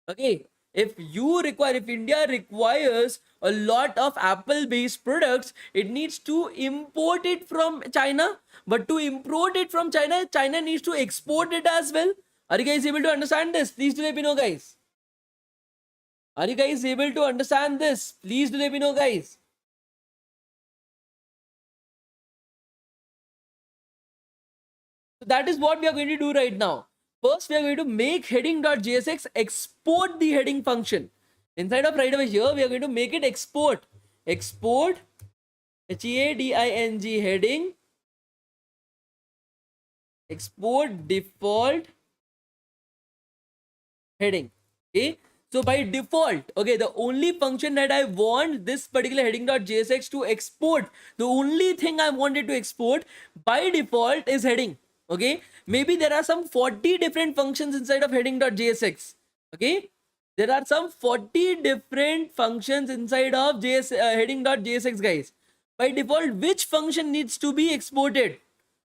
Okay, if India requires a lot of Apple based products, it needs to import it from China. But to import it from China, China needs to export it as well. Are you guys able to understand this? Please do let me know, guys. Are you guys able to understand this? Please do let me know, guys. So that is what we are going to do right now. First, we are going to make heading.jsx export the heading function. Inside of right over here, we are going to make it export. Export HEADING heading. Export default heading. Okay. So by default, okay, the only function that I want this particular heading.jsx to export, the only thing I wanted to export by default is heading. Okay. Maybe there are some 40 different functions inside of heading.jsx. Okay. There are some 40 different functions inside of heading.jsx, guys. By default, which function needs to be exported?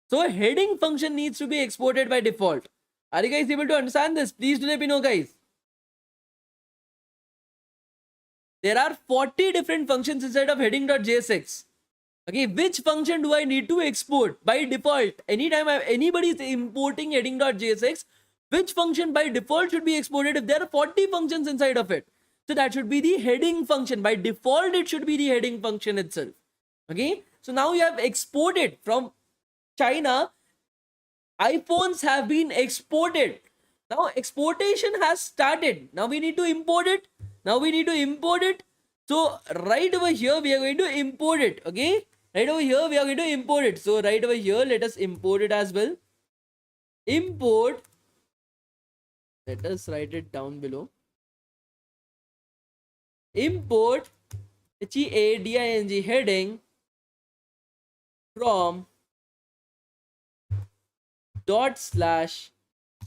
So heading function needs to be exported by default. Are you guys able to understand this? Please do let me know, guys. There are 40 different functions inside of heading.jsx. Okay, which function do I need to export? By default, anytime anybody is importing heading.jsx, which function by default should be exported if there are 40 functions inside of it? So that should be the heading function. By default, it should be the heading function itself. Okay, so now you have exported from China. iPhones have been exported. Now exportation has started. Now we need to import it. So right over here, we are going to import it. Okay. Right over here, we are going to import it. So right over here, let us import it as well. Import. Let us write it down below. Import HEADING heading from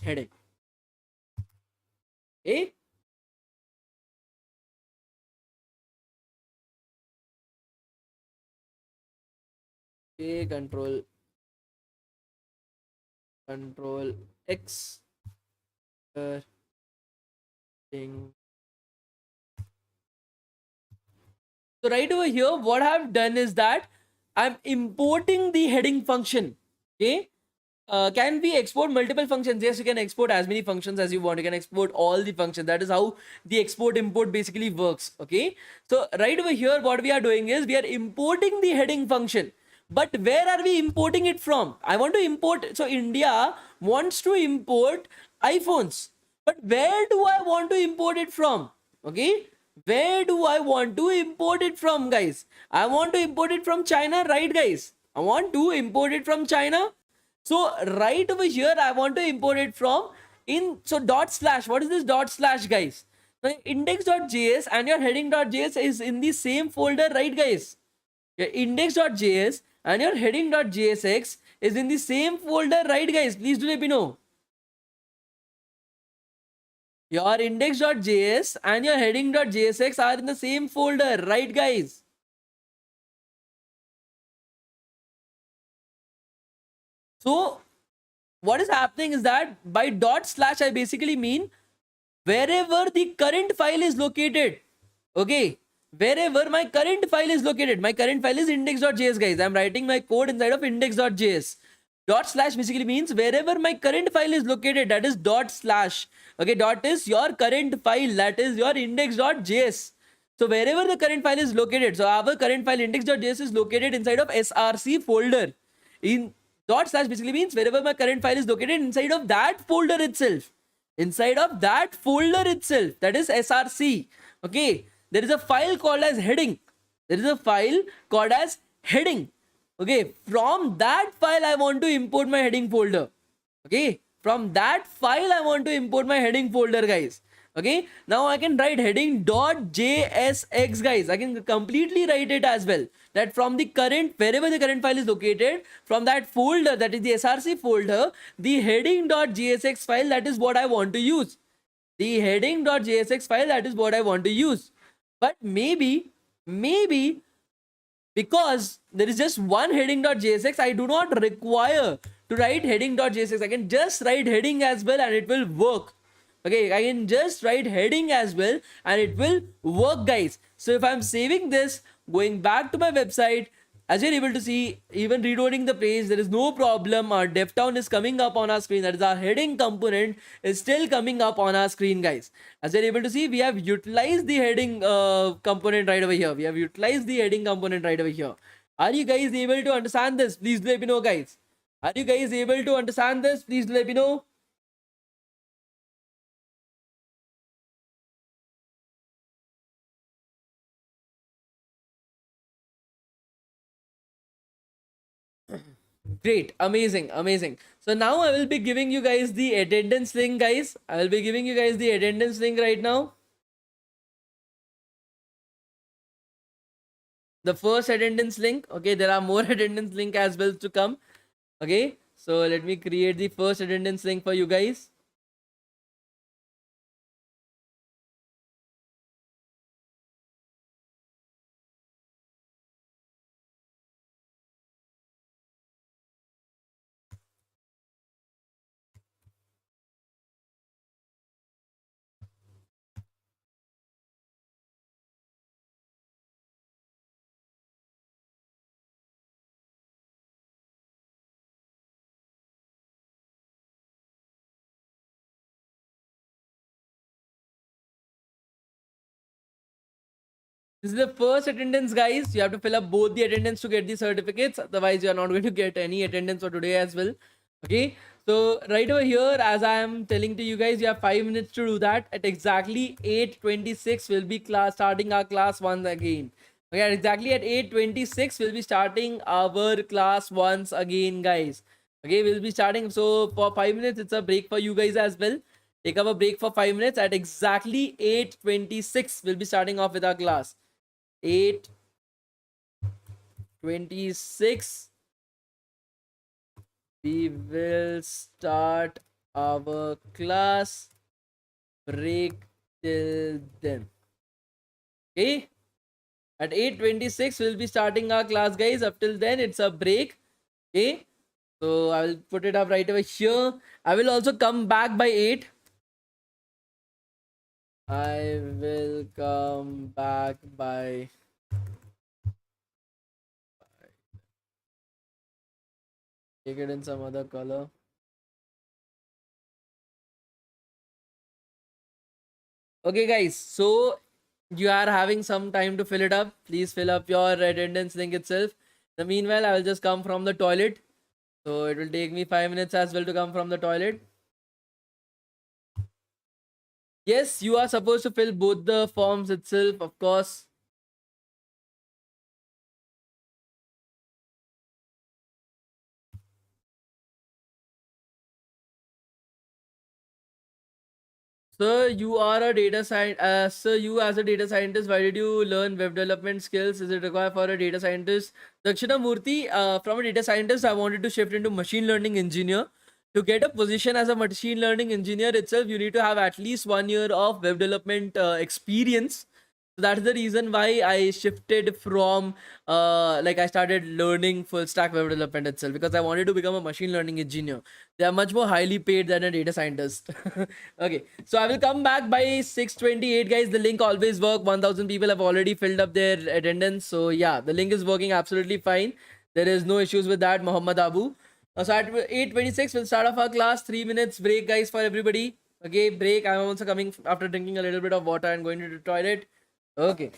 /heading. Okay. Okay, control X thing. So right over here, what I've done is that I'm importing the heading function. Okay. Can we export multiple functions? Yes, you can export as many functions as you want. You can export all the functions. That is how the export import basically works. Okay. So right over here, what we are doing is we are importing the heading function. But where are we importing it from? I want to import. So India wants to import iPhones. But where do I want to import it from? Okay. Where do I want to import it from, guys? I want to import it from China, right, guys? I want to import it from China. So right over here, I want to import it from so /. What is this /, guys? So index.js and your heading.js is in the same folder, right, guys? Your index.js and your heading.jsx is in the same folder, right, guys? Please do let me know. Your index.js and your heading.jsx are in the same folder, right, guys? So what is happening is that by /, I basically mean wherever the current file is located. Okay. Wherever my current file is located. My current file is index.js, guys. I'm writing my code inside of index.js. // basically means wherever my current file is located, that is /. Okay, dot is your current file, that is your index.js. So wherever the current file is located, so our current file index.js is located inside of src folder. In // basically means wherever my current file is located inside of that folder itself. Inside of that folder itself, that is src. Okay, there is a file called as heading. There is a file called as heading. Okay, from that file I want to import my heading folder. Okay, from that file I want to import my heading folder, guys. Okay, now I can write heading.jsx, guys. I can completely write it as well. That from the current, wherever the current file is located, from that folder, that is the src folder, the heading.jsx file, that is what I want to use. The heading.jsx file, that is what I want to use. But maybe because there is just one heading.jsx, I do not require to write heading.jsx. I can just write heading as well and it will work. Okay, I can just write heading as well and it will work, guys. So if I'm saving this, going back to my website, as you're able to see, even reloading the page, there is no problem. Our DevTown is coming up on our screen. That is our heading component is still coming up on our screen, guys. As you're able to see, we have utilized the heading component right over here. We have utilized the heading component right over here. Are you guys able to understand this? Please let me know, guys. Are you guys able to understand this? Please let me know. Great, amazing, amazing. So now I will be giving you guys the attendance link, guys. I will be giving you guys the attendance link right now. The first attendance link. Okay, there are more attendance link as well to come. Okay, so let me create the first attendance link for you guys. This is the first attendance, guys. You have to fill up both the attendance to get the certificates. Otherwise, you are not going to get any attendance for today as well. Okay. So right over here, as I am telling to you guys, you have 5 minutes to do that. At exactly 8:26, we'll be starting our class once again. Okay, exactly at 8:26, we'll be starting our class once again, guys. Okay, we'll be starting. So for 5 minutes, it's a break for you guys as well. Take up a break for 5 minutes. At exactly 8:26, we'll be starting off with our class. 8:26 we will start our class. Break till then. Okay, at 8:26 we'll be starting our class, guys. Up till then it's a break. Okay, so I will put it up right over here. I will also come back by 8. I will come back by, take it in some other color. Okay, guys, so you are having some time to fill it up. Please fill up your attendance link itself. In the meanwhile, I will just come from the toilet. So it will take me 5 minutes as well to come from the toilet. Yes, you are supposed to fill both the forms itself, of course. Sir, you are a data scientist. Sir, you as a data scientist, why did you learn web development skills? Is it required for a data scientist? Dakshina Murthy, from a data scientist, I wanted to shift into machine learning engineer. To get a position as a machine learning engineer itself, you need to have at least 1 year of web development experience. So that's the reason why I shifted from like I started learning full stack web development itself, because I wanted to become a machine learning engineer. They are much more highly paid than a data scientist. Okay, so I will come back by 6:28, guys. The link always work. 1,000 people have already filled up their attendance. So yeah, the link is working absolutely fine. There is no issues with that, Muhammad Abu. So at 8:26, we'll start off our class. 3 minutes break, guys, for everybody. Okay, break. I'm also coming after drinking a little bit of water and going to the toilet. Okay.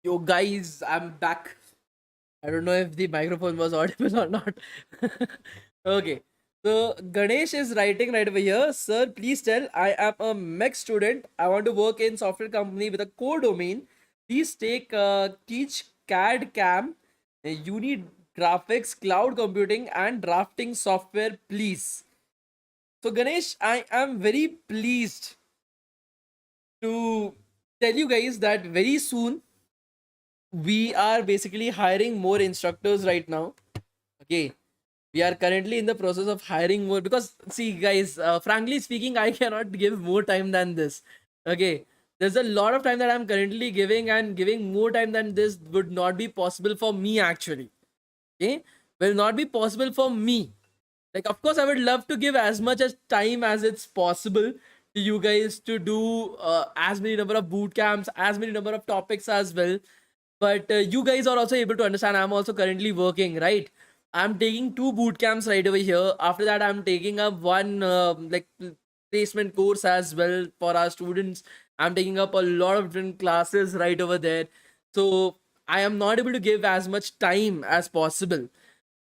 Yo, guys, I'm back. I don't know if the microphone was audible or not. Okay. So, Ganesh is writing right over here. Sir, please tell, I am a mech student. I want to work in software company with a core domain. Please teach CAD CAM, Uni graphics, cloud computing, and drafting software, please. So, Ganesh, I am very pleased to tell you guys that very soon we are basically hiring more instructors right now. Okay, we are currently in the process of hiring more because see guys, frankly speaking, I cannot give more time than this. Okay, there's a lot of time that I'm currently giving, and giving more time than this would not be possible for me actually. Okay, will not be possible for me. Like, of course, I would love to give as much as time as it's possible to you guys to do as many number of boot camps, as many number of topics as well. But you guys are also able to understand. I'm also currently working, right? I'm taking two boot camps right over here. After that, I'm taking up one placement course as well for our students. I'm taking up a lot of different classes right over there. So I am not able to give as much time as possible,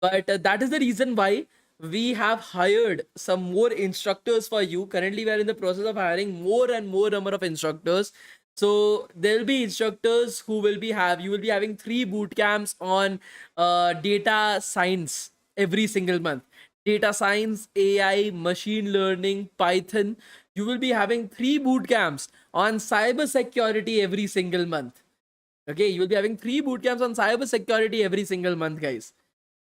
but that is the reason why we have hired some more instructors for you. Currently we are in the process of hiring more and more number of instructors. So there will be instructors who will be have you will be having three boot camps on data science every single month. Data science, AI, machine learning, Python. You will be having three boot camps on cyber security every single month. Okay, you will be having three boot camps on cyber security every single month, guys.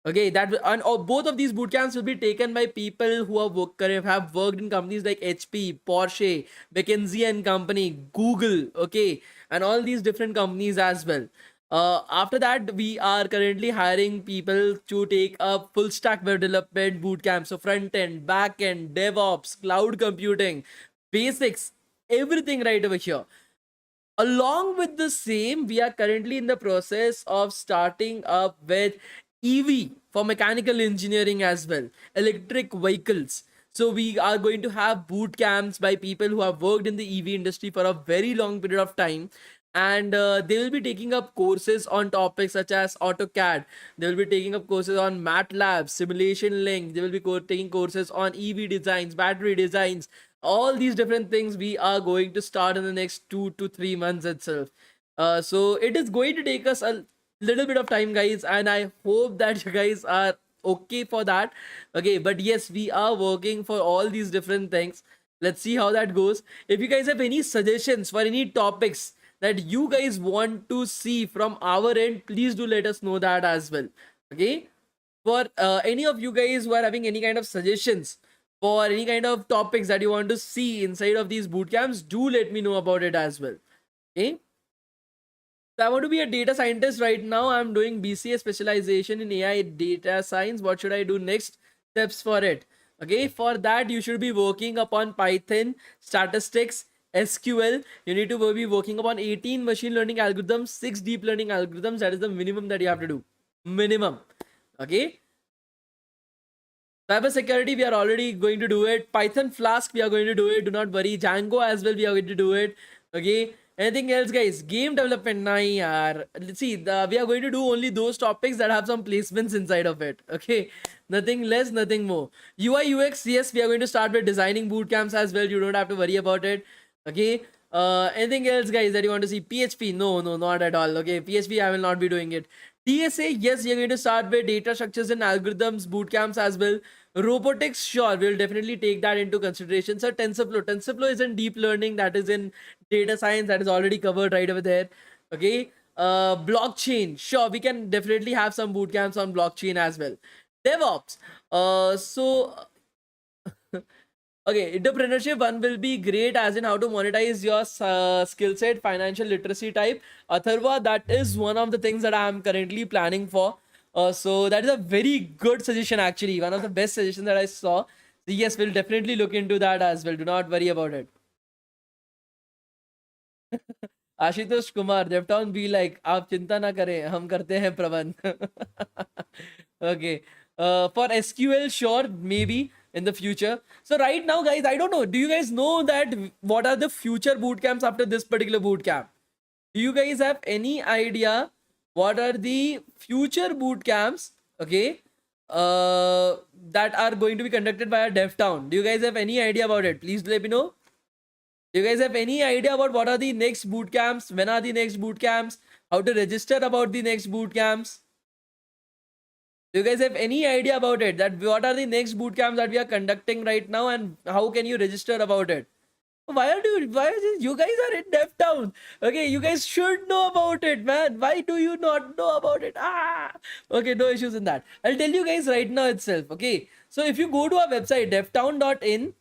Okay, both of these boot camps will be taken by people who have worked in companies like HP, Porsche, McKinsey and Company, Google, okay, and all these different companies as well. After that, we are currently hiring people to take up full stack web development boot camp. So front end, back end, DevOps, cloud computing, basics, everything right over here. Along with the same, we are currently in the process of starting up with EV for mechanical engineering as well, electric vehicles. So we are going to have boot camps by people who have worked in the EV industry for a very long period of time, and they will be taking up courses on topics such as AutoCAD. They will be taking up courses on MATLAB, Simulation Link. They will be taking courses on EV designs, battery designs, all these different things we are going to start in the next 2 to 3 months itself. So it is going to take us a little bit of time, guys, and I hope that you guys are okay for that. Okay, but yes, we are working for all these different things. Let's see how that goes. If you guys have any suggestions for any topics that you guys want to see from our end, please do let us know that as well. Okay, for any of you guys who are having any kind of suggestions for any kind of topics that you want to see inside of these boot camps, do let me know about it as well. Okay, so I want to be a data scientist right now. I'm doing BCA specialization in AI data science. What should I do next? Steps for it. Okay, for that you should be working upon Python, statistics, SQL. You need to be working upon 18 machine learning algorithms, 6 deep learning algorithms. That is the minimum that you have to do. Minimum. Okay, cyber security, we are already going to do it. Python Flask, we are going to do it. Do not worry. Django as well, we are going to do it. Okay. Anything else, guys? Game development, nah, yaar. Let's see. We are going to do only those topics that have some placements inside of it. Okay. Nothing less, nothing more. UI UX, yes, we are going to start with designing boot camps as well. You don't have to worry about it. Okay. Anything else, guys, that you want to see? PHP, no, no, not at all. Okay. PHP, I will not be doing it. TSA, yes, you're going to start with data structures and algorithms, boot camps as well. Robotics, sure, we'll definitely take that into consideration. So TensorFlow is in deep learning, that is in data science, that is already covered right over there. Okay, blockchain, sure, we can definitely have some boot camps on blockchain as well. DevOps, okay, entrepreneurship one will be great, as in how to monetize your skill set, financial literacy type. Atharva, that is one of the things that I am currently planning for. So that is a very good suggestion, actually. One of the best suggestions that I saw. So yes, we'll definitely look into that as well. Do not worry about it. Ashutosh Kumar DevTown be like, आप चिंता ना करें, हम करते हैं प्रबंध. Okay. For SQL, sure, maybe in the future. So right now, guys, I don't know. Do you guys know that what are the future boot camps after this particular boot camp? Do you guys have any idea what are the future boot camps, okay, that are going to be conducted by a DevTown? Do you guys have any idea about it? Please let me know. Do you guys have any idea about what are the next boot camps? When are the next boot camps? How to register about the next boot camps? Do you guys have any idea about it? That what are the next boot camps that we are conducting right now, and how can you register about it? Why is this? You guys are in DevTown. Okay, you guys should know about it, man. Why do you not know about it? Okay, no issues in that. I'll tell you guys right now itself. Okay, so if you go to our website devtown.in,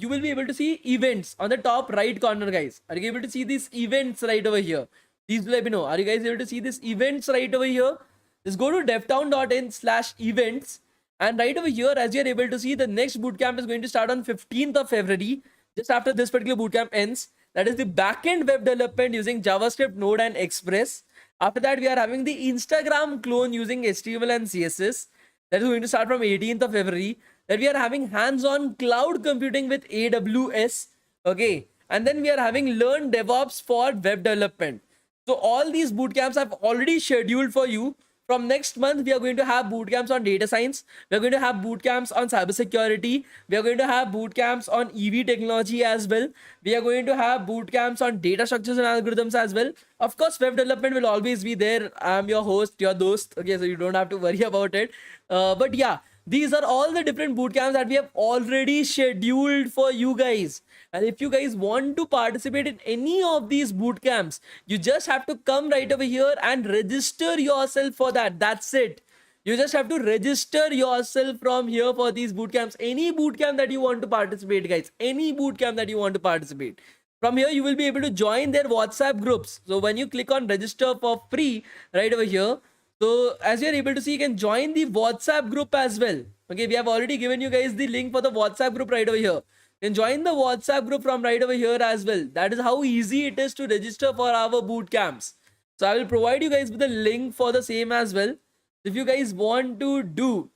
you will be able to see events on the top right corner, guys. Are you able to see these events right over here? Please let me know. Are you guys able to see these events right over here? Just go to devtown.in/events, and right over here, as you're able to see, the next bootcamp is going to start on 15th of February, just after this particular bootcamp ends. That is the backend web development using JavaScript, Node, and Express. After that, we are having the Instagram clone using HTML and CSS. That is going to start from 18th of February. Then we are having hands-on cloud computing with AWS. Okay. And then we are having Learn DevOps for web development. So all these bootcamps I've already scheduled for you. From next month, we are going to have bootcamps on data science. We are going to have bootcamps on cybersecurity. We are going to have bootcamps on EV technology as well. We are going to have bootcamps on data structures and algorithms as well. Of course, web development will always be there. I'm your host, your dost. Okay, so you don't have to worry about it. But yeah, these are all the different bootcamps that we have already scheduled for you guys. And if you guys want to participate in any of these bootcamps, you just have to come right over here and register yourself for that. That's it. You just have to register yourself from here for these bootcamps. Any bootcamp that you want to participate, guys. Any bootcamp that you want to participate. From here, you will be able to join their WhatsApp groups. So when you click on register for free right over here, so as you're able to see, you can join the WhatsApp group as well. Okay, we have already given you guys the link for the WhatsApp group right over here. You can join the WhatsApp group from right over here as well. That is how easy it is to register for our boot camps. So I will provide you guys with a link for the same as well. If you guys want to do,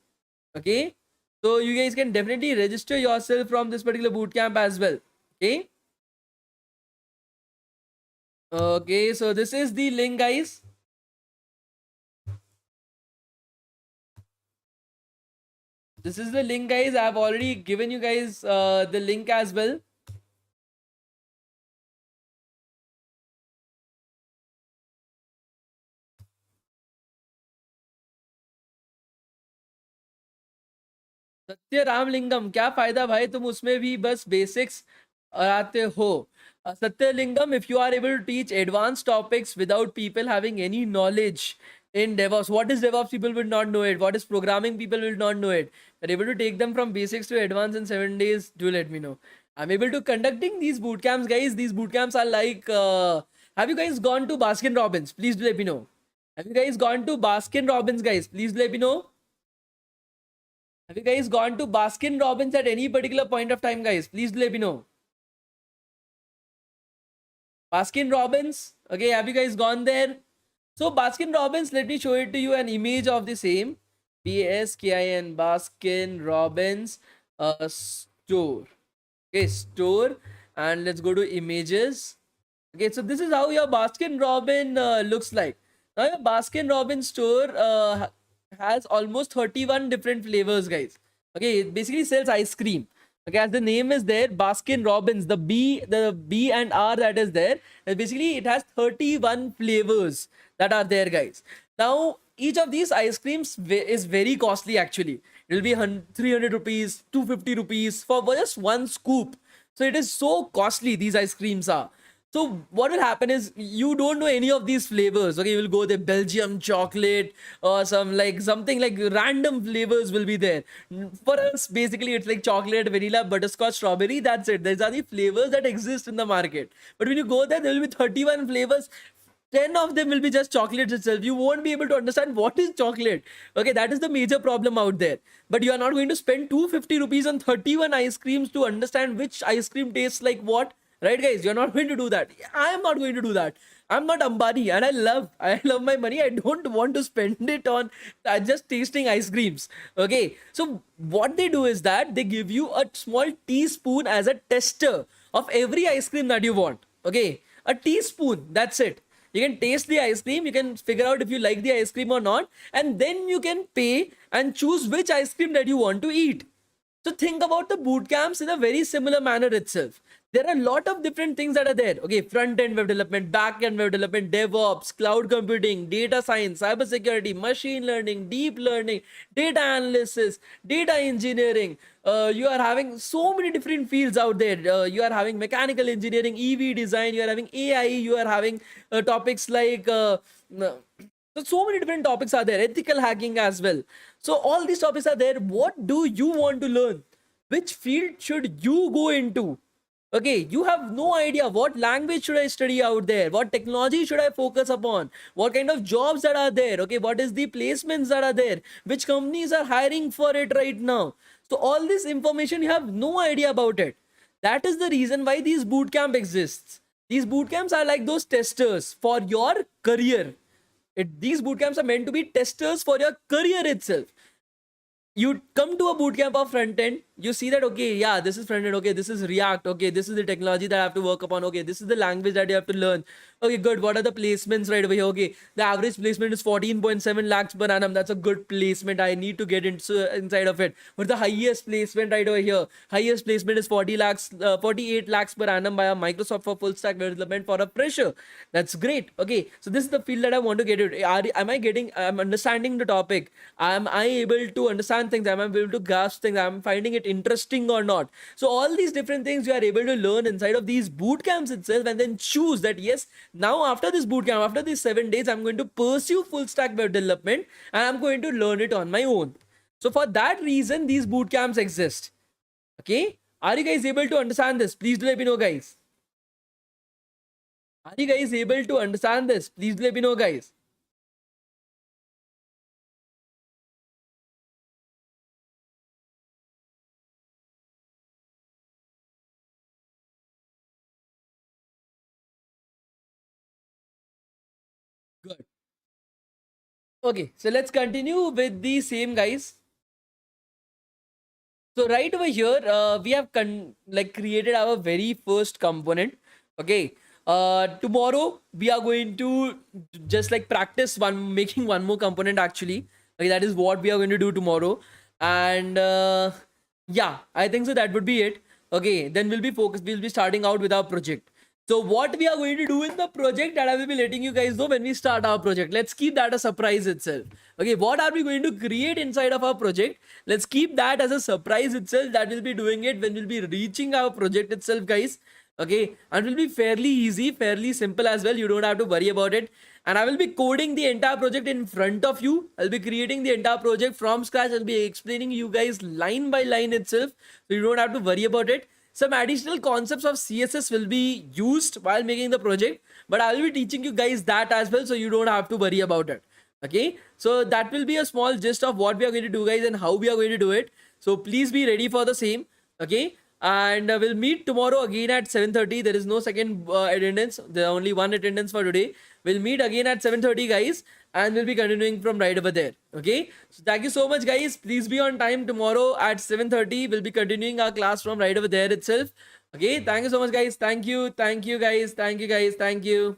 okay, so you guys can definitely register yourself from this particular boot camp as well. Okay. Okay, so this is the link, guys. This is the link, guys. I've already given you guys the link as well. सत्य रामलिंगम, क्या फायदा भाई, तुम उसमें भी बस basics आते हो. Satyalingam, if you are able to teach advanced topics without people having any knowledge in DevOps, what is DevOps? People will not know it. What is programming? People will not know it. You're able to take them from basics to advanced in 7 days. Do let me know. I'm able to conducting these boot camps, guys. These boot camps are like, have you guys gone to Baskin Robbins? Please do let me know. Have you guys gone to Baskin Robbins, guys? Please let me know. Have you guys gone to Baskin Robbins at any particular point of time, guys? Please do let me know. Baskin Robbins. Okay, have you guys gone there? So Baskin Robbins, let me show it to you, an image of the same. BASKIN, Baskin Robbins store. Okay, store. And let's go to images. Okay, so this is how your Baskin Robbins looks like. Now your Baskin Robbins store has almost 31 different flavors, guys. Okay, it basically sells ice cream. Okay, as the name is there, Baskin Robbins, the B and R that is there, basically it has 31 flavors that are there, guys. Now, each of these ice creams is very costly actually. It will be 300 rupees, 250 rupees for just one scoop. So it is so costly, these ice creams are. So what will happen is you don't know any of these flavors. Okay, you will go the Belgium chocolate or something like random flavors will be there. For us, basically, it's like chocolate, vanilla, butterscotch, strawberry. That's it. These are the flavors that exist in the market. But when you go there, there will be 31 flavors. 10 of them will be just chocolates itself. You won't be able to understand what is chocolate. Okay, that is the major problem out there. But you are not going to spend 250 rupees on 31 ice creams to understand which ice cream tastes like what. Right, guys? You're not going to do that. I am not going to do that. I'm not Ambani, and I love my money. I don't want to spend it on just tasting ice creams. Okay, so what they do is that they give you a small teaspoon as a tester of every ice cream that you want. Okay, a teaspoon. That's it. You can taste the ice cream, you can figure out if you like the ice cream or not, and then you can pay and choose which ice cream that you want to eat. So think about the boot camps in a very similar manner itself. There are a lot of different things that are there. Okay, front end web development, back end web development, DevOps, cloud computing, data science, cybersecurity, machine learning, deep learning, data analysis, data engineering. You are having so many different fields out there. You are having mechanical engineering, EV design, you are having AI, you are having topics like so many different topics are there, ethical hacking as well. So all these topics are there. What do you want to learn? Which field should you go into? Okay, you have no idea what language should I study out there, what technology should I focus upon, what kind of jobs that are there, okay, what is the placements that are there, which companies are hiring for it right now. So all this information, you have no idea about it. That is the reason why these bootcamp exists. These bootcamps are like those testers for your career. These bootcamps are meant to be testers for your career itself. You come to a bootcamp of front end, you see that, okay, yeah, this is front end, okay, this is React, okay, this is the technology that I have to work upon, okay, this is the language that you have to learn, okay, good, what are the placements right over here, okay, the average placement is 14.7 lakhs per annum, that's a good placement, I need to get inside of it. But the highest placement right over here, highest placement is 48 lakhs per annum by a Microsoft for full stack development for a fresher. That's great. Okay, so this is the field that I want to get it. I'm understanding the topic, am I able to understand things, am I able to grasp things, I'm finding it interesting or not. So all these different things you are able to learn inside of these boot camps itself, and then choose that, yes, now after this boot camp, after these 7 days, I'm going to pursue full stack web development and I'm going to learn it on my own. So for that reason, these boot camps exist. Okay, are you guys able to understand this? Please do let me know, guys. Are you guys able to understand this? Please do let me know, guys. Good. Okay, so let's continue with the same, guys. So right over here, we have created our very first component. Okay. Tomorrow we are going to just like practice making one more component actually. Okay, that is what we are going to do tomorrow. And yeah, I think so that would be it. Okay, then we'll be focused. We'll be starting out with our project. So what we are going to do in the project, that I will be letting you guys know when we start our project. Let's keep that a surprise itself. Okay, what are we going to create inside of our project? Let's keep that as a surprise itself. That will be doing it when we'll be reaching our project itself, guys. Okay, and it will be fairly easy, fairly simple as well. You don't have to worry about it. And I will be coding the entire project in front of you. I'll be creating the entire project from scratch. I'll be explaining you guys line by line itself. So you don't have to worry about it. Some additional concepts of CSS will be used while making the project, but I will be teaching you guys that as well, so you don't have to worry about it. Okay, so that will be a small gist of what we are going to do, guys, and how we are going to do it. So please be ready for the same. Okay, and we'll meet tomorrow again at 7:30. There is no second attendance. There are only one attendance for today. We'll meet again at 7:30, guys, and we'll be continuing from right over there. Okay, so thank you so much, guys. Please be on time tomorrow at 7:30. We'll be continuing our class from right over there itself. Okay, thank you so much, guys. Thank you, guys. Thank you, guys. Thank you.